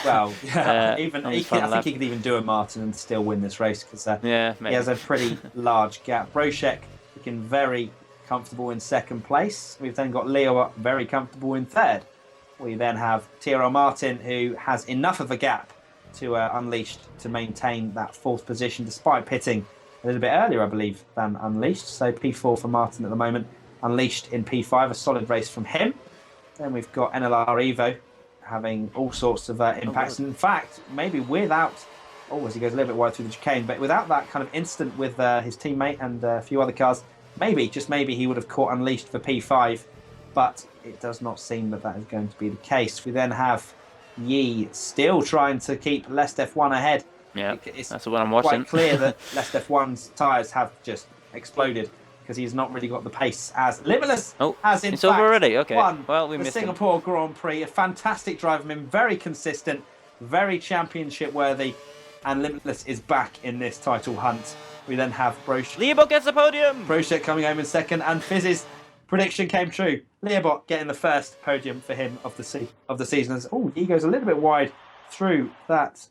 Well, yeah, I think lap. he could even do a Martin and still win this race, because yeah, he has a pretty large gap. Broshek looking very comfortable in 2nd place. We've then got Leo very comfortable in 3rd. We then have Tyrrell Martin, who has enough of a gap to Unleashed to maintain that 4th position, despite pitting a little bit earlier, I believe, than Unleashed. So P4 for Martin at the moment. Unleashed in P5, a solid race from him. Then we've got NLR Evo having all sorts of impacts. And in fact, maybe without, as he goes a little bit wide through the chicane, but without that kind of incident with his teammate and a few other cars, maybe, just maybe, he would have caught Unleashed for P5. But it does not seem that is going to be the case. We then have Yi still trying to keep Lest F1 ahead. Yeah, that's what I'm watching. Quite clear that Lest F1's tyres have just exploded, because he's not really got the pace as Limitless has in it's fact over already. Okay, won well, we the missed Singapore him. Grand Prix. A fantastic drive from him, very consistent, very championship worthy, and Limitless is back in this title hunt. We then have Leobot gets the podium. Broshek coming home in 2nd, and Fizz's prediction came true. Leobot getting the 1st podium for him of the season. He goes a little bit wide through that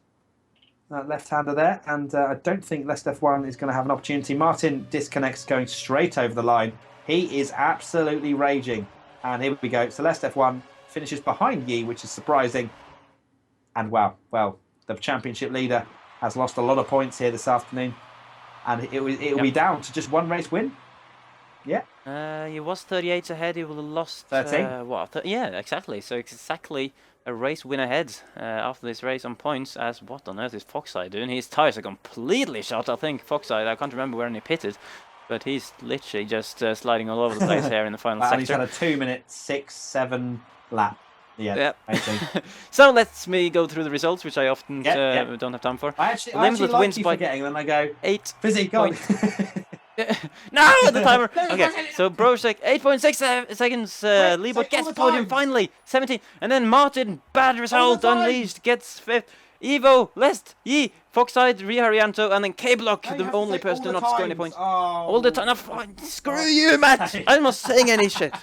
left-hander there, and I don't think Lest F1 is going to have an opportunity. Martin disconnects, going straight over the line. He is absolutely raging, and here we go. So Lest F1 finishes behind Yi, which is surprising. And well, the championship leader has lost a lot of points here this afternoon, and it will be down to just one race win. Yeah. He was 38 ahead. He will have lost 13. Yeah, exactly. So exactly a race win ahead after this race on points. As what on earth is Foxside doing? His tyres are completely shot. I think Foxside. I can't remember where he pitted, but he's literally just sliding all over the place here in the final sector. And he's had a 2-minute 6-7 lap. Yeah. So let me go through the results, which I often don't have time for. I actually like you forgetting, and then I go 8. Fisi, go on. No, the timer. Okay, so Broshek 8.6 seconds. Leobot gets the podium finally, 17, and then Martin, bad result. Unleashed gets 5th. Evo, Lest, Yi, Foxside, Riharianto, and then K-Block, the only person to not score any points. All the time. Screw you, Matt. I'm not saying any shit.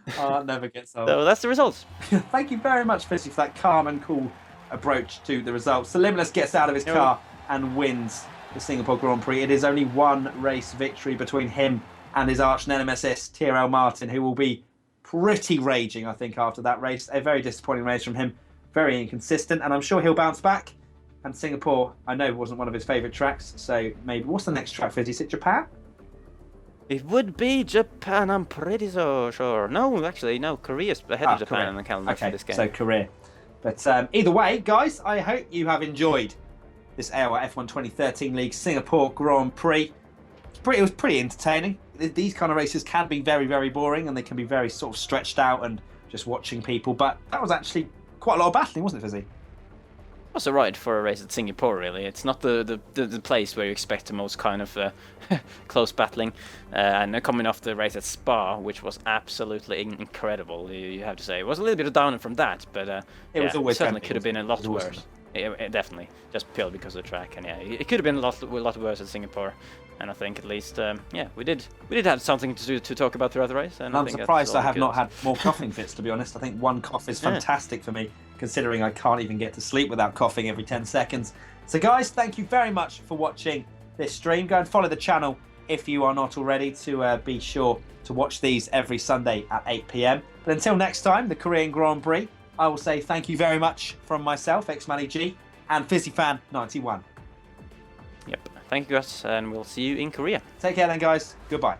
It never gets old. So that's the results. Thank you very much, Fisi, for that calm and cool approach to the results. So Limitless gets out of his car and wins the Singapore Grand Prix. It is only one race victory between him and his arch nemesis, Tyrrell Martin, who will be pretty raging, I think, after that race. A very disappointing race from him. Very inconsistent, and I'm sure he'll bounce back. And Singapore, I know, wasn't one of his favourite tracks. So maybe, what's the next track, Fizzy? Is it Japan? It would be Japan, I'm pretty so sure. No, actually, no, Korea's ahead of Japan Korea. on the calendar for this game. So Korea. But either way, guys, I hope you have enjoyed this AOR F1 2013 League Singapore Grand Prix. It was pretty entertaining. These kind of races can be very, very boring, and they can be very sort of stretched out and just watching people. But that was actually quite a lot of battling, wasn't it, Fizzy? It was alright for a race at Singapore, really. It's not the place where you expect the most kind of close battling. And coming off the race at Spa, which was absolutely incredible, you have to say. It was a little bit of downer from that, but it was always certainly could have been a lot worse. Definitely, just purely because of the track, and it could have been a lot worse at Singapore. And I think at least, we did have something to talk about throughout the race. And I'm surprised I have not had more coughing fits, to be honest. I think one cough is fantastic for me, considering I can't even get to sleep without coughing every 10 seconds. So guys, thank you very much for watching this stream. Go and follow the channel if you are not already, to be sure to watch these every Sunday at 8 PM. But until next time, the Korean Grand Prix, I will say thank you very much from myself, xMattyG, and FizzyFan91. Yep. Thank you guys, and we'll see you in Korea. Take care then, guys. Goodbye.